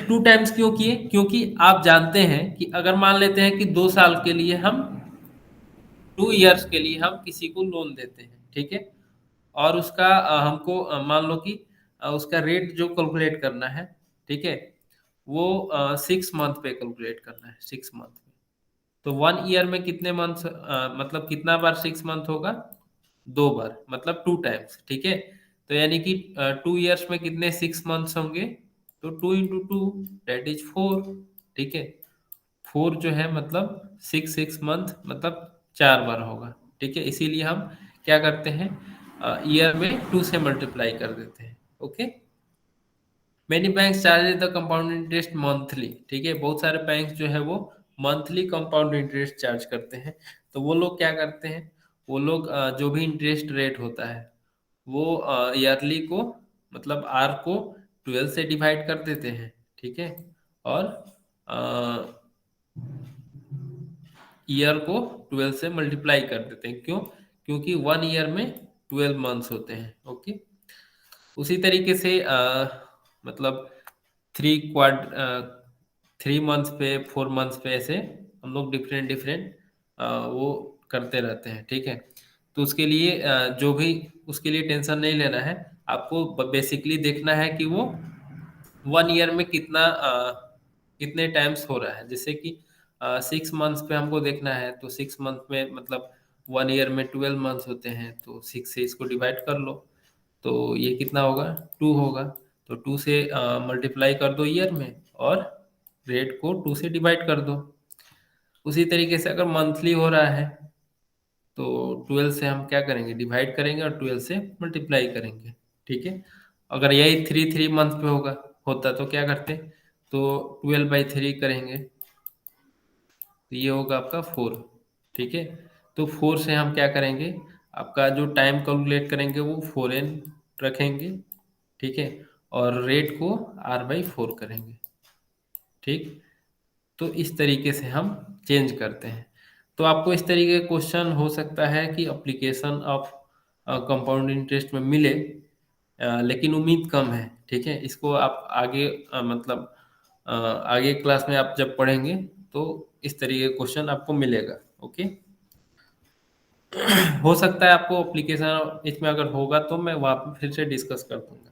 [SPEAKER 1] 2 टाइम्स क्यों किए, क्योंकि आप जानते हैं कि अगर मान लेते हैं कि 2 साल के लिए हम 2 इयर्स के लिए हम किसी को लोन देते हैं। ठीक है, और उसका हमको मान लो कि उसका रेट जो कैलकुलेट करना है, ठीक है, वो 6 मंथ पे कैलकुलेट करना है, 6 मंथ में। तो 1 ईयर में कितने मंथ, मतलब कितना बार 6 मंथ होगा, 2 बार, मतलब 2 टाइम्स। ठीक है, तो यानी कि 2 इयर्स में कितने 6 मंथ्स होंगे, तो 2 × 2 दैट इज 4। ठीक है, 4 जो है मतलब 6 6 मंथ, मतलब 4 बार होगा। ठीक है, इसीलिए हम क्या करते हैं, ईयर में 2 से मल्टीप्लाई कर देते हैं। Okay, many bank charge the compound interest monthly. ठीक है, बहुत सारे बैंक जो है वो मंथली कंपाउंड इंटरेस्ट चार्ज करते हैं। तो वो लोग क्या करते हैं, वो लोग जो भी इंटरेस्ट रेट होता है वो ईयरली को, मतलब आर को 12 से डिवाइड कर देते हैं। ठीक है, और ईयर को 12 से मल्टीप्लाई कर देते हैं। क्यों, क्योंकि 1 ईयर में 12 मंथ्स होते हैं। ओके, उसी तरीके से मतलब 3 मंथ्स पे, 4 मंथ्स पे, ऐसे हम लोग डिफरेंट डिफरेंट वो करते रहते हैं। ठीक है, तो उसके लिए जो भी, उसके लिए टेंशन नहीं लेना है। आपको बेसिकली देखना है कि वो 1 ईयर में कितने टाइम्स हो रहा है। जैसे कि 6 मंथ्स पे हमको देखना है, तो 6 मंथ में मतलब 1 ईयर में 12 मंथ्स होते हैं, तो 6 से इसको डिवाइड कर लो, तो ये कितना होगा, 2 होगा। तो 2 से मल्टीप्लाई कर दो ईयर में, और रेट को 2 से डिवाइड कर दो। उसी तरीके से अगर मंथली हो रहा है, तो 12 से हम क्या करेंगे, डिवाइड करेंगे, और 12 से मल्टीप्लाई करेंगे। ठीक है, अगर यही 3 3 मंथ पे होता तो क्या करते, तो 12/3 करेंगे, तो ये होगा आपका 4। ठीक है, तो 4 से हम क्या करेंगे, आपका जो टाइम कैलकुलेट करेंगे वो 4n रखेंगे। ठीक है, और रेट को r/4 करेंगे। ठीक, तो इस तरीके से हम चेंज करते हैं। तो आपको इस तरीके का क्वेश्चन हो सकता है कि एप्लीकेशन ऑफ कंपाउंड इंटरेस्ट में मिले, लेकिन उम्मीद कम है। ठीक है, इसको आप आगे मतलब आगे क्लास में आप जब पढ़ेंगे तो इस तरीके का क्वेश्चन आपको मिलेगा। ओके, हो सकता है आपको एप्लीकेशन इसमें अगर होगा तो मैं वहाँ पे फिर से डिस्कस कर दूंगा।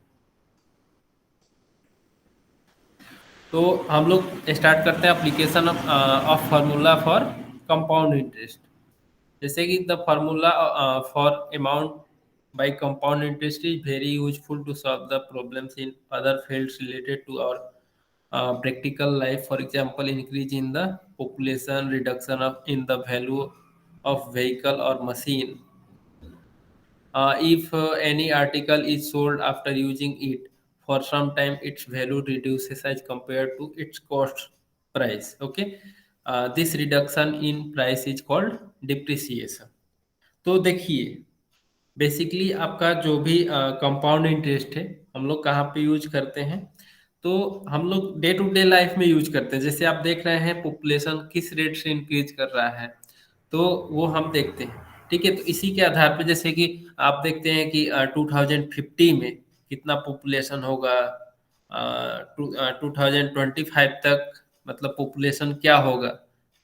[SPEAKER 1] तो हम लोग स्टार्ट करते हैं application of formula for compound interest. जैसे कि the formula for amount by compound interest is very useful to solve the problems in other fields related to our practical life. For example, increase in the population, reduction of in the value of vehicle or machine. If any article is sold after using it for some time, its value reduces as compared to its cost price. Okay, this reduction in price is called depreciation. तो देखिए, basically आपका जो भी compound interest है हम लोग कहाँ पे यूज करते हैं, तो हम लोग डे टू डे लाइफ में यूज करते हैं। जैसे आप देख रहे हैं पॉपुलेशन किस रेट से इंक्रीज कर रहा है, तो वो हम देखते हैं। ठीक है, तो इसी के आधार पे जैसे कि आप देखते हैं कि 2050 में कितना पॉपुलेशन होगा, 2025 तक मतलब पॉपुलेशन क्या होगा,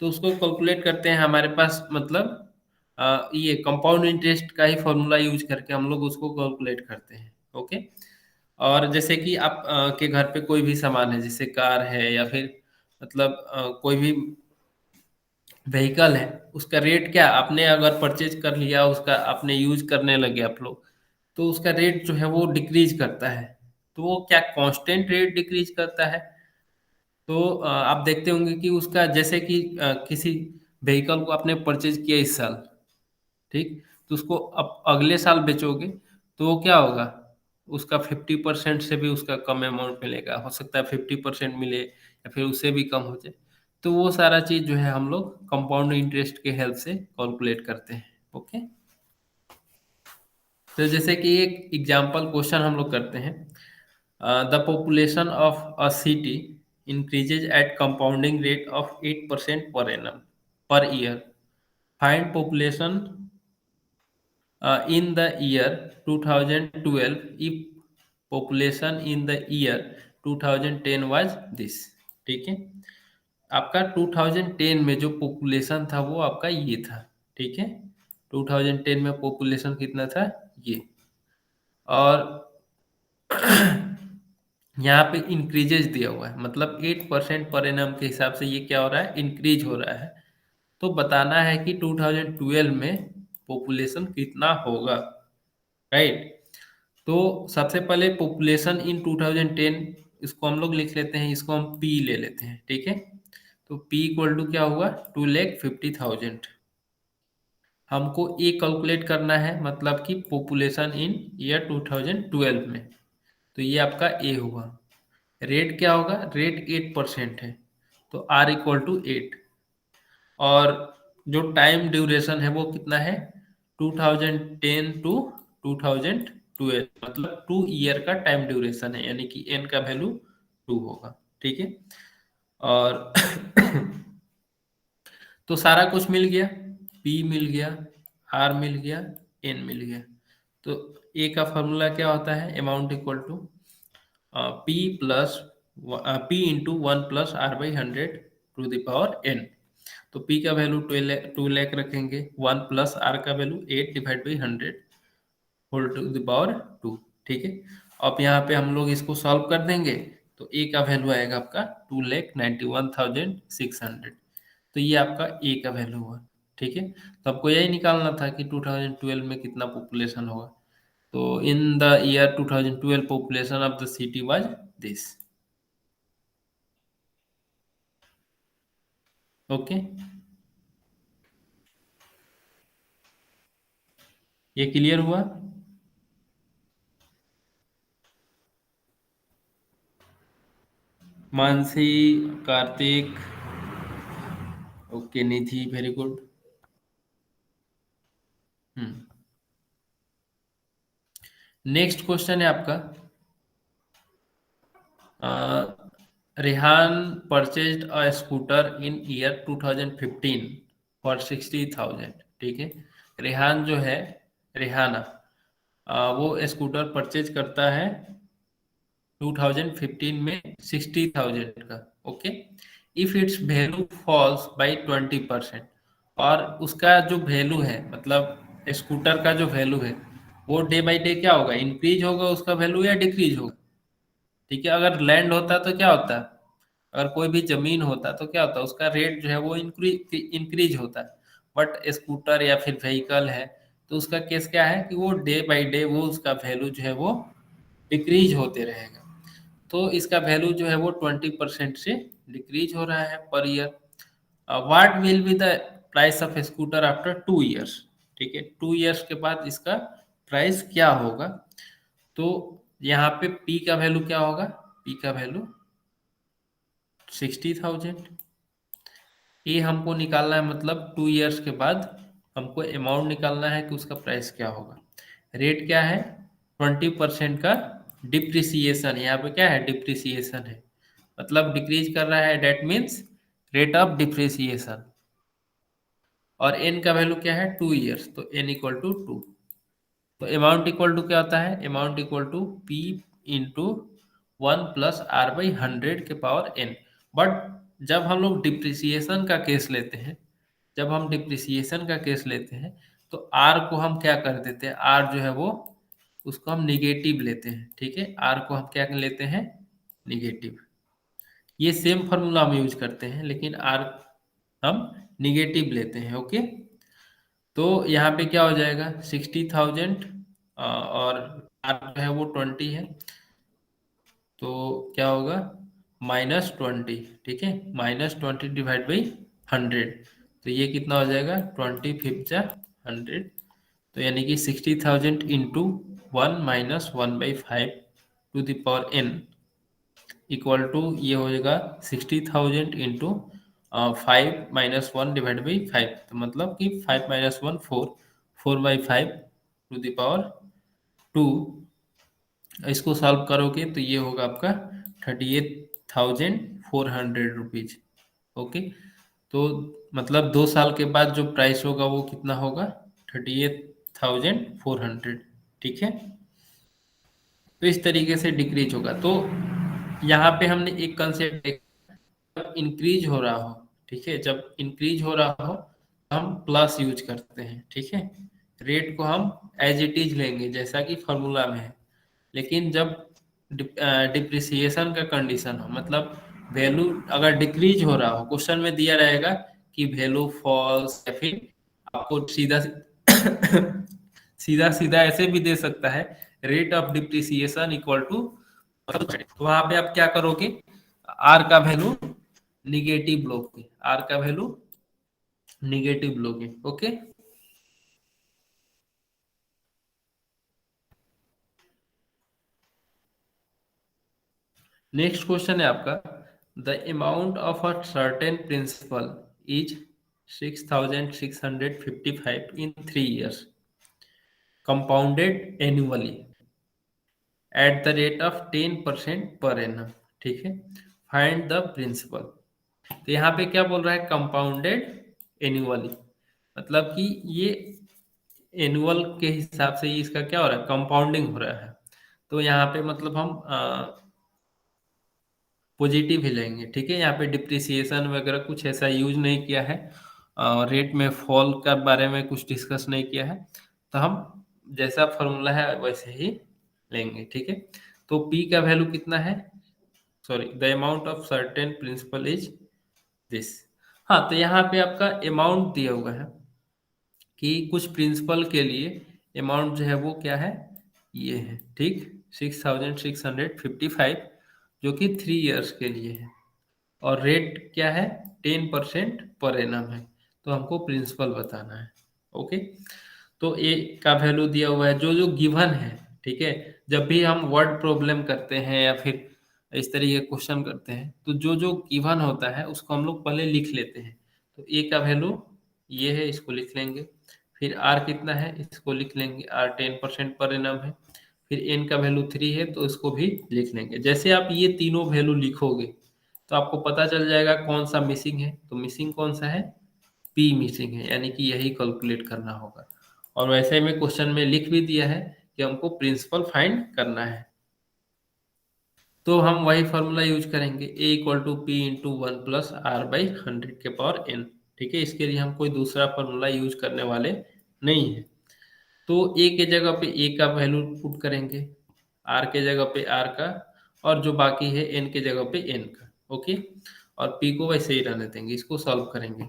[SPEAKER 1] तो उसको कैलकुलेट करते हैं। हमारे पास मतलब ये कंपाउंड इंटरेस्ट का ही फॉर्मूला यूज करके हम लोग उसको कैलकुलेट करते हैं। ओके, और जैसे कि आप के घर पे कोई भी सामान है, जैसे कार है या फिर मतलब कोई भी व्हीकल है, उसका रेट क्या आपने अगर परचेज कर लिया, उसका आपने यूज करने लगे आप लोग, तो उसका रेट जो है वो डिक्रीज करता है। तो वो क्या कांस्टेंट रेट डिक्रीज करता है। तो आप देखते होंगे कि उसका जैसे कि किसी व्हीकल को आपने परचेज किया इस साल, ठीक, तो उसको अब अगले साल बेचोगे तो वो क्या होगा, उसका 50% से भी उसका कम अमाउंट मिलेगा, हो सकता है 50% मिले या फिर उससे भी कम हो जाए। तो वो सारा चीज जो है हम लोग कंपाउंड इंटरेस्ट के हेल्प से कैलकुलेट करते हैं। ओके। तो जैसे कि एक एग्जाम्पल क्वेश्चन हम लोग करते हैं, the population of a city increases at compounding rate of 8% per annum per year, find population in the year 2012 if population in the year 2010 was this। ठीक है, आपका 2010 में जो पॉपुलेशन था वो आपका ये था। ठीक है, 2010 में पॉपुलेशन कितना था ये, और यहाँ पे इंक्रीजेज दिया हुआ है, मतलब 8% पर एनम के हिसाब से ये क्या हो रहा है, इंक्रीज हो रहा है। तो बताना है कि 2012 में पॉपुलेशन कितना होगा, राइट। तो सबसे पहले पॉपुलेशन इन 2010, इसको हम लोग लिख लेते हैं, इसको हम पी ले लेते हैं। ठीक है, तो पी इक्वल टू क्या हुआ, 2,50,000। हमको ए कैलकुलेट करना है, मतलब कि पॉपुलेशन इन ईयर 2012 में। तो ये आपका ए हुआ। रेट क्या होगा, रेट 8% है, तो आर इक्वल टू 8। और जो टाइम ड्यूरेशन है वो कितना है, 2010 टू 2012, मतलब 2 ईयर का टाइम ड्यूरेशन है, यानी कि एन का वैल्यू 2 होगा। ठीक है, और तो सारा कुछ मिल गया, पी मिल गया, आर मिल गया, एन मिल गया। तो ए का फॉर्मूला क्या होता है, amount equal to P plus P into 1 plus R/100 to the power N. तो P का वैल्यू 2 लाख रखेंगे, 1 प्लस R का value 8 divide by 100 whole to the power 2। ठीक है, अब यहाँ पे हम लोग इसको सॉल्व कर देंगे, तो A का वैल्यू आएगा आपका 2,91,600। तो ये आपका A का वैल्यू हुआ। ठीक है, तो आपको यही निकालना था कि 2012 में कितना पॉपुलेशन होगा। तो in the year 2012 population of the city was this. Okay, ये क्लियर हुआ। मानसी, कार्तिक, ओके, निधि, वेरी गुड। हम्म, नेक्स्ट क्वेश्चन है आपका, Rehan purchased a scooter in year 2015 for 60,000। ठीक है, रेहान जो है, रेहाना, वो स्कूटर परचेज करता है 2015 में 60,000 का। Okay, if its value falls by 20%, और उसका जो वैल्यू है, मतलब स्कूटर का जो वैल्यू है वो डे बाई डे क्या होगा, इंक्रीज होगा उसका वैल्यू या डिक्रीज होगा। ठीक है, अगर लैंड होता तो क्या होता, अगर कोई भी जमीन होता तो क्या होता, उसका रेट जो है वो इंक्रीज होता है। बट स्कूटर या फिर व्हीकल है, तो उसका केस क्या है कि वो डे बाई डे वो उसका वैल्यू जो है वो डिक्रीज होते रहेगा। तो इसका वैल्यू जो है वो 20% से डिक्रीज हो रहा है per year. What will be the price of scooter after 2 years. ठीक है, 2 ईयर्स के बाद इसका प्राइस क्या होगा। तो यहाँ पे पी का वैल्यू क्या होगा, पी का वैल्यू 60,000। ये हमको निकालना है, मतलब 2 ईयर्स के बाद हमको अमाउंट निकालना है कि उसका प्राइस क्या होगा। रेट क्या है, 20% का डिप्रिसिएशन, यहाँ पे क्या है, डिप्रिसिएशन है, मतलब डिक्रीज कर रहा है, that means rate of depreciation. और एन का वैल्यू क्या है, 2 ईयर्स, तो एन इक्वल टू 2। तो अमाउंट इक्वल टू क्या होता है, amount equal to P into 1 plus R/100 के पावर एन। बट जब हम लोग डिप्रिसिएशन का केस लेते हैं, जब हम डिप्रिसिएशन का केस लेते हैं, तो आर को हम क्या कर देते हैं, आर जो है वो उसको हम निगेटिव लेते हैं, ठीक है। आर को हम क्या लेते हैं, निगेटिव। ये सेम फार्मूला हम यूज करते हैं, लेकिन आर हम निगेटिव लेते हैं, ओके। तो यहाँ पे क्या हो जाएगा, 60,000 और आर जो है वो 20 है, तो क्या होगा, -20, ठीक है। -20 डिवाइड बाई 100, तो ये कितना हो जाएगा, 20 5 100, तो यानी कि 60,000 into 1 - 1/5 to the power n equal to, ये हो जाएगा 60,000 इंटू 5 - 1 डिवाइड बाई 5, तो मतलब कि 5 - 1 4, 4/5 टू द पावर 2। इसको सॉल्व करोगे तो ये होगा आपका 38,400 रुपीज, ओके। तो मतलब 2 साल के बाद जो प्राइस होगा वो कितना होगा, 38,400, ठीक है। तो इस तरीके से डिक्रीज होगा। तो यहाँ पे हमने एक कंसेप्ट, जब इंक्रीज हो रहा हो, ठीक है, जब इंक्रीज हो रहा हो तो हम प्लस यूज करते हैं, ठीक है। रेट को हम एज इट इज लेंगे जैसा कि फॉर्मूला में है। लेकिन जब डिप्रिसिएशन का कंडीशन हो, मतलब वैल्यू अगर डिक्रीज हो रहा हो, क्वेश्चन में दिया रहेगा कि वैल्यू फॉल्स, या फिर आपको सीधा सीधा सीधा ऐसे भी दे सकता है, rate of depreciation equal to, तो वहां पे आप क्या करोगे, आर का वैल्यू निगेटिव लोगे, आर का वैल्यू निगेटिव लोगे, ओके। नेक्स्ट क्वेश्चन है आपका, the amount of a certain principal is 6,655 in 3 years, compounded annually at the rate of 10% per annum, ठीक है। Find the principal. तो यहाँ पे क्या बोल रहा है, कंपाउंडेड एनुअली, मतलब कि ये एनुअल के हिसाब से ही इसका क्या हो रहा है, कंपाउंडिंग हो रहा है। तो यहाँ पे मतलब हम पॉजिटिव ही लेंगे, ठीक है। यहाँ पे डिप्रिसिएशन वगैरह कुछ ऐसा यूज नहीं किया है, रेट में फॉल का बारे में कुछ डिस्कस नहीं किया है, तो हम जैसा फॉर्मूला है वैसे ही लेंगे, ठीक है। तो पी का वैल्यू कितना है, sorry, the amount of certain principal is this. हाँ, तो यहाँ पे आपका अमाउंट दिया हुआ है कि कुछ प्रिंसिपल के लिए अमाउंट जो है वो क्या है, ये है, ठीक, 6,655, जो कि 3 years के लिए है, और रेट क्या है, 10% पर एनम है। तो हमको प्रिंसिपल बताना है, ओके। तो ए का वैल्यू दिया हुआ है, जो जो गिवन है, ठीक है। जब भी हम वर्ड प्रॉब्लम करते हैं या फिर इस तरीके क्वेश्चन करते हैं, तो जो जो गिवन होता है उसको हम लोग पहले लिख लेते हैं। तो ए का वैल्यू ये है, इसको लिख लेंगे। फिर आर कितना है, इसको लिख लेंगे, आर 10% पर एनम है। फिर एन का वैल्यू 3 है, तो इसको भी लिख लेंगे। जैसे आप ये तीनों वैल्यू लिखोगे तो आपको पता चल जाएगा कौन सा मिसिंग है। तो मिसिंग कौन सा है, पी मिसिंग है, यानी कि यही कैलकुलेट करना होगा। और वैसे में क्वेश्चन में लिख भी दिया है कि हमको प्रिंसिपल फाइंड करना है, तो हम वही फॉर्मूला यूज करेंगे, A equal to P into 1 + r/100 के पावर n, ठीक है। इसके लिए हम कोई दूसरा फॉर्मूला यूज करने वाले नहीं है। तो ए के जगह पे ए का वैल्यू पुट करेंगे, आर के जगह पे आर का, और जो बाकी है एन के जगह पे एन का, ओके। और पी को वैसे ही रहने देंगे, इसको सॉल्व करेंगे।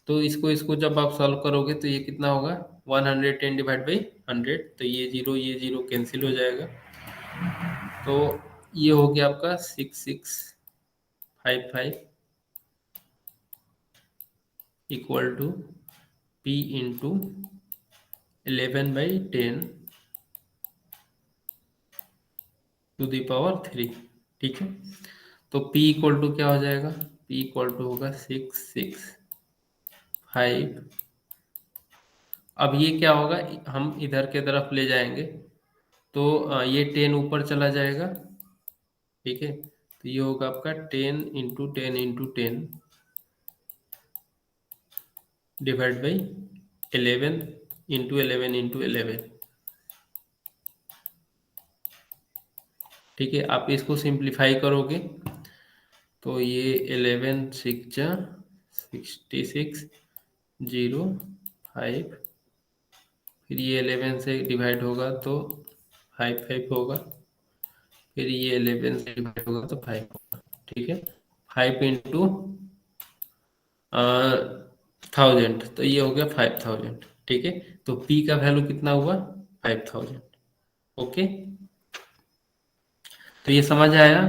[SPEAKER 1] तो इसको इसको जब आप सॉल्व करोगे तो ये कितना होगा, 110 डिवाइड बाई 100, तो ये जीरो कैंसिल हो जाएगा। तो ये हो गया आपका 6,655 equal to P into 11/10 to the power 3, ठीक है। तो P इक्वल टू क्या हो जाएगा, P इक्वल टू होगा 6,655। अब ये क्या होगा, हम इधर के तरफ ले जाएंगे, तो ये 10 ऊपर चला जाएगा, ठीक है। तो ये होगा आपका 10 × 10 × 10 डिवाइड बाई 11 × 11 × 11, ठीक है। आप इसको सिंप्लीफाई करोगे तो ये 11 6 6605, फिर ये 11 से डिवाइड होगा तो फाइव फाइव होगा, फिर ये 11 से डिवाइड होगा तो 5 होगा, ठीक है। 5 इंटू 1000, तो ये हो गया 5000, ठीक है। तो P का वैल्यू कितना हुआ? 5000। ओके, तो ये समझ आया।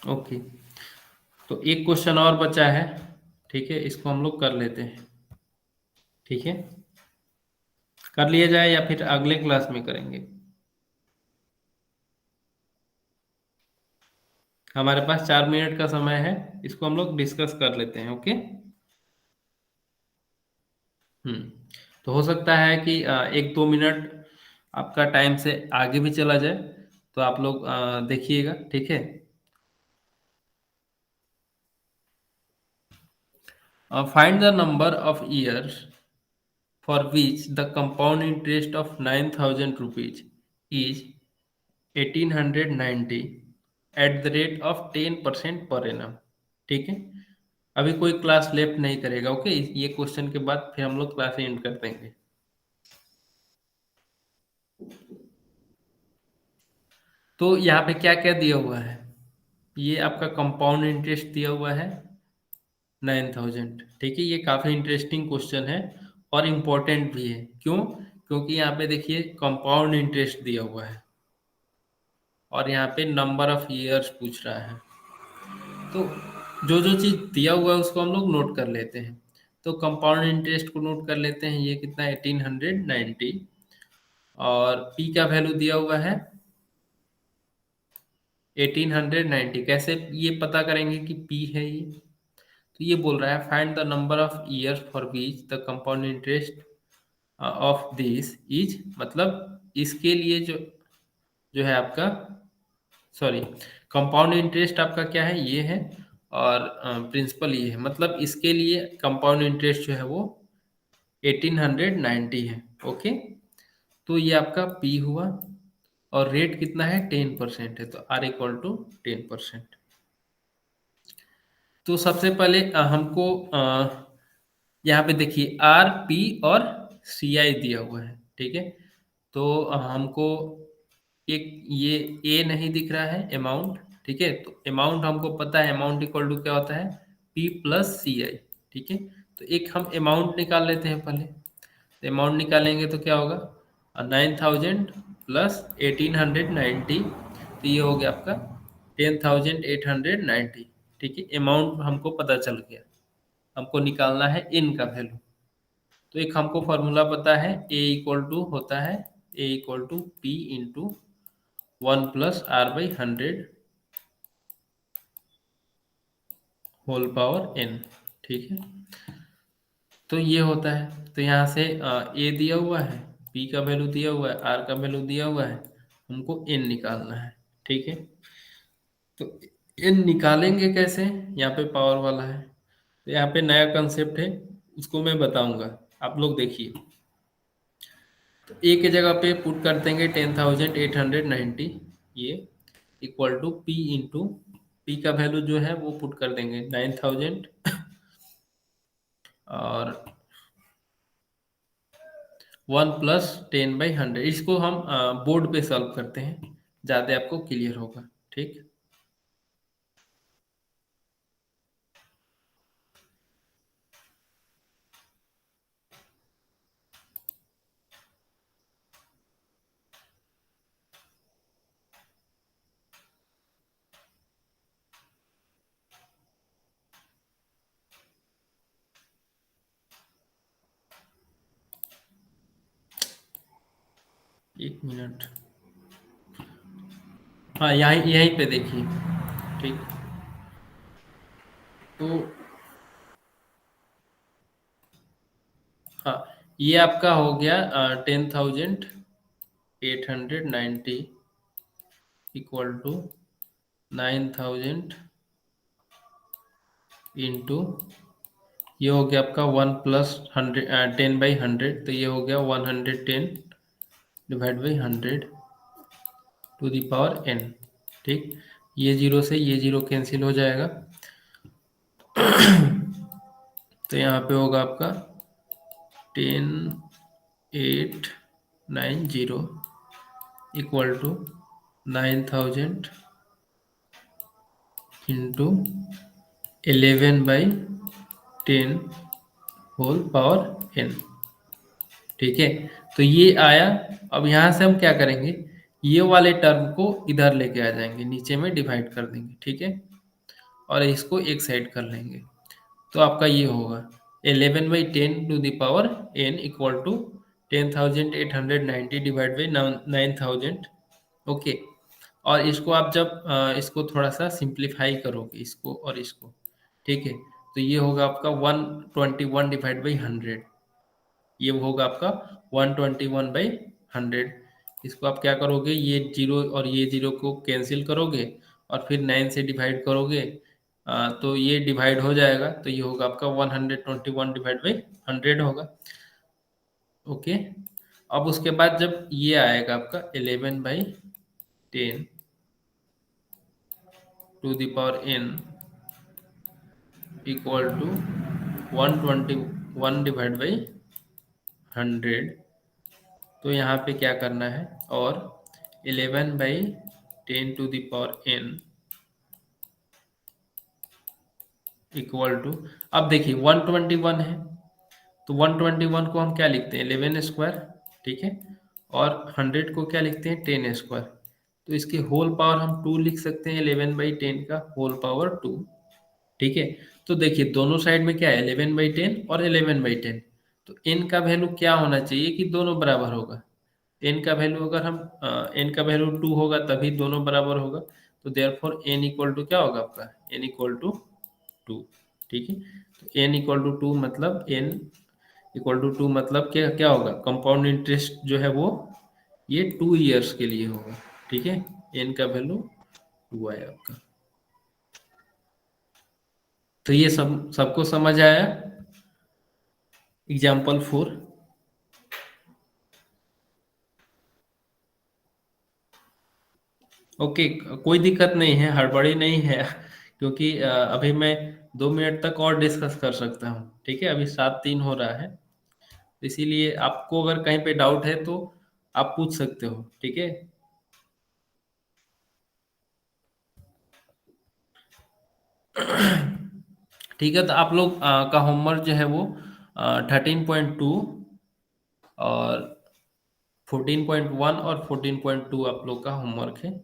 [SPEAKER 1] ओके, तो एक क्वेश्चन और बचा है, ठीक है, इसको हम लोग कर लेते हैं, ठीक है। कर लिया जाए या फिर अगले क्लास में करेंगे? हमारे पास 4 मिनट का समय है, इसको हम लोग डिस्कस कर लेते हैं, ओके। हम्म, तो हो सकता है कि 1-2 मिनट आपका टाइम से आगे भी चला जाए, तो आप लोग देखिएगा, ठीक है। Find the number of years for which the compound interest of 9,000 rupees is 1890 at the rate of 10% per annum, ठीक है। अभी कोई क्लास लेफ्ट नहीं करेगा, ओके। ये क्वेश्चन के बाद फिर हम लोग क्लास एंड कर देंगे। तो यहाँ पे क्या क्या दिया हुआ है? ये आपका कंपाउंड इंटरेस्ट दिया हुआ है 9,000, ठीक है। ये काफी इंटरेस्टिंग क्वेश्चन है और इम्पोर्टेंट भी है। क्यों? क्योंकि यहाँ पे देखिए कंपाउंड इंटरेस्ट दिया हुआ है और यहाँ पे नंबर ऑफ ईयर्स पूछ रहा है। तो जो जो चीज दिया हुआ है उसको हम लोग नोट कर लेते हैं। तो कंपाउंड इंटरेस्ट को नोट कर लेते हैं, ये कितना है 1890, और पी का वैल्यू दिया हुआ है 1890। कैसे ये पता करेंगे कि पी है ये? तो ये बोल रहा है find the number of years for beach the compound interest of this is, मतलब इसके लिए जो जो है आपका, सॉरी, कंपाउंड इंटरेस्ट आपका क्या है, ये है, और प्रिंसिपल ये है, मतलब इसके लिए कंपाउंड इंटरेस्ट जो है वो 1890 है, ओके। तो ये आपका पी हुआ, और रेट कितना है 10% है, तो आर इक्वल टू 10%। तो सबसे पहले हमको यहाँ पे देखिए आर पी और सी आई दिया हुआ है, ठीक है। तो हमको एक ये ए नहीं दिख रहा है अमाउंट, ठीक है। तो अमाउंट हमको पता है, अमाउंट इक्वल टू क्या होता है, पी प्लस सी आई, ठीक है। तो एक हम अमाउंट निकाल लेते हैं पहले। तो अमाउंट निकालेंगे तो क्या होगा, 9,000 प्लस 1890, तो ये हो गया आपका 10,890, ठीक है। अमाउंट हमको पता चल गया। हमको निकालना है इन का वैल्यू। तो एक हमको फॉर्मूला पता है, ए इक्वल टू होता है A equal to P into 1 + R/100 whole power n, ठीक है। तो ये होता है, तो यहाँ से ए दिया हुआ है, पी का वैल्यू दिया हुआ है, आर का वैल्यू दिया हुआ है, हमको एन निकालना है, ठीक है। तो एन निकालेंगे कैसे, यहाँ पे पावर वाला है, तो यहाँ पे नया कंसेप्ट है, उसको मैं बताऊंगा, आप लोग देखिए। तो ए के जगह पे पुट कर देंगे 10,890, ये इक्वल टू पी इंटू, पी का वैल्यू जो है वो पुट कर देंगे 9,000, और 1 + 10/100। इसको हम बोर्ड पे सॉल्व करते हैं, ज़्यादा आपको क्लियर होगा, ठीक। 1 मिनट, हाँ यहीं यहीं पे देखिए, ठीक। तो हाँ, ये आपका हो गया 10,890 इक्वल टू 9,000 इंटू, ये हो गया आपका 1 + 10/100, तो ये हो गया 110 divide by 100 to the power n, ठीक। ये 0 से ये 0 कैंसिल हो जाएगा। तो यहाँ पे होगा आपका 10,890 equal to 9,000 into 11/10 whole power n। ठीक है, तो ये आया। अब यहाँ से हम क्या करेंगे, ये वाले टर्म को इधर लेके आ जाएंगे, नीचे में डिवाइड कर देंगे। ठीक है, और इसको एक साइड कर लेंगे। तो आपका ये होगा 11/10 to the power n equal to 10,890 divide by 9,000। Okay, और इसको आप जब इसको थोड़ा सा सिंप्लीफाई करोगे, इसको और इसको, ठीक है, तो ये होगा आपका 121 डिवाइड बाई 100। ये होगा आपका 121/100। इसको आप क्या करोगे, ये जीरो और ये जीरो को कैंसिल करोगे और फिर 9 से डिवाइड करोगे, तो ये डिवाइड हो जाएगा। तो ये होगा आपका 121 डिवाइड बाई 100 होगा। ओके, अब उसके बाद जब ये आएगा आपका 11/10 to the power n equal to 121 divide by 100। तो यहाँ पे क्या करना है, और 11/10 to the power n equal to, अब देखिए 121 है, तो 121 को हम क्या लिखते हैं, 11 स्क्वायर। ठीक है, और 100 को क्या लिखते हैं, 10 स्क्वायर। तो इसके होल पावर हम 2 लिख सकते हैं, 11/10 का होल पावर 2। ठीक है, तो देखिए दोनों साइड में क्या है, 11/10 और 11/10। तो n का वैल्यू क्या होना चाहिए कि दोनों बराबर होगा। n का वैल्यू अगर हम n का वैल्यू 2 होगा तभी दोनों बराबर होगा। तो देयरफॉर n इक्वल टू क्या होगा आपका, n इक्वल टू 2। ठीक है, तो n इक्वल टू 2 मतलब n इक्वल टू 2 मतलब क्या क्या होगा, कंपाउंड इंटरेस्ट जो है वो ये 2 ईयर्स के लिए होगा। ठीक है, n का वैल्यू 2 आया आपका। तो ये सबको समझ आया। एग्जाम्पल 4। ओके, कोई दिक्कत नहीं है, हड़बड़ी नहीं है, क्योंकि अभी मैं 2 मिनट तक और डिस्कस कर सकता हूँ। ठीक है, अभी 7:03 हो रहा है, इसीलिए आपको अगर कहीं पे डाउट है तो आप पूछ सकते हो। ठीक है, ठीक है, तो आप लोग का होमवर्क जो है वो 13.2 और 14.1 और 14.2 आप लोग का होमवर्क है,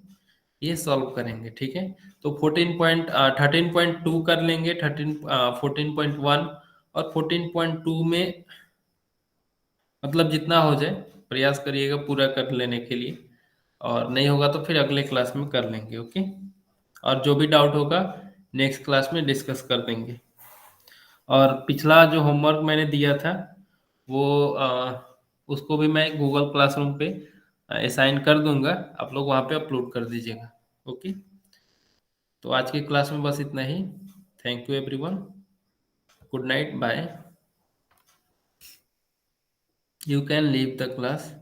[SPEAKER 1] ये सॉल्व करेंगे। ठीक है, तो 13.2 कर लेंगे, 14.1 और 14.2 में मतलब जितना हो जाए प्रयास करिएगा पूरा कर लेने के लिए, और नहीं होगा तो फिर अगले क्लास में कर लेंगे। ओके, और जो भी डाउट होगा नेक्स्ट क्लास में डिस्कस कर देंगे। और पिछला जो होमवर्क मैंने दिया था वो उसको भी मैं गूगल क्लासरूम पे असाइन कर दूंगा, आप लोग वहाँ पे अपलोड कर दीजिएगा। ओके, तो आज की क्लास में बस इतना ही। Thank you everyone, good night, bye. You can leave the class.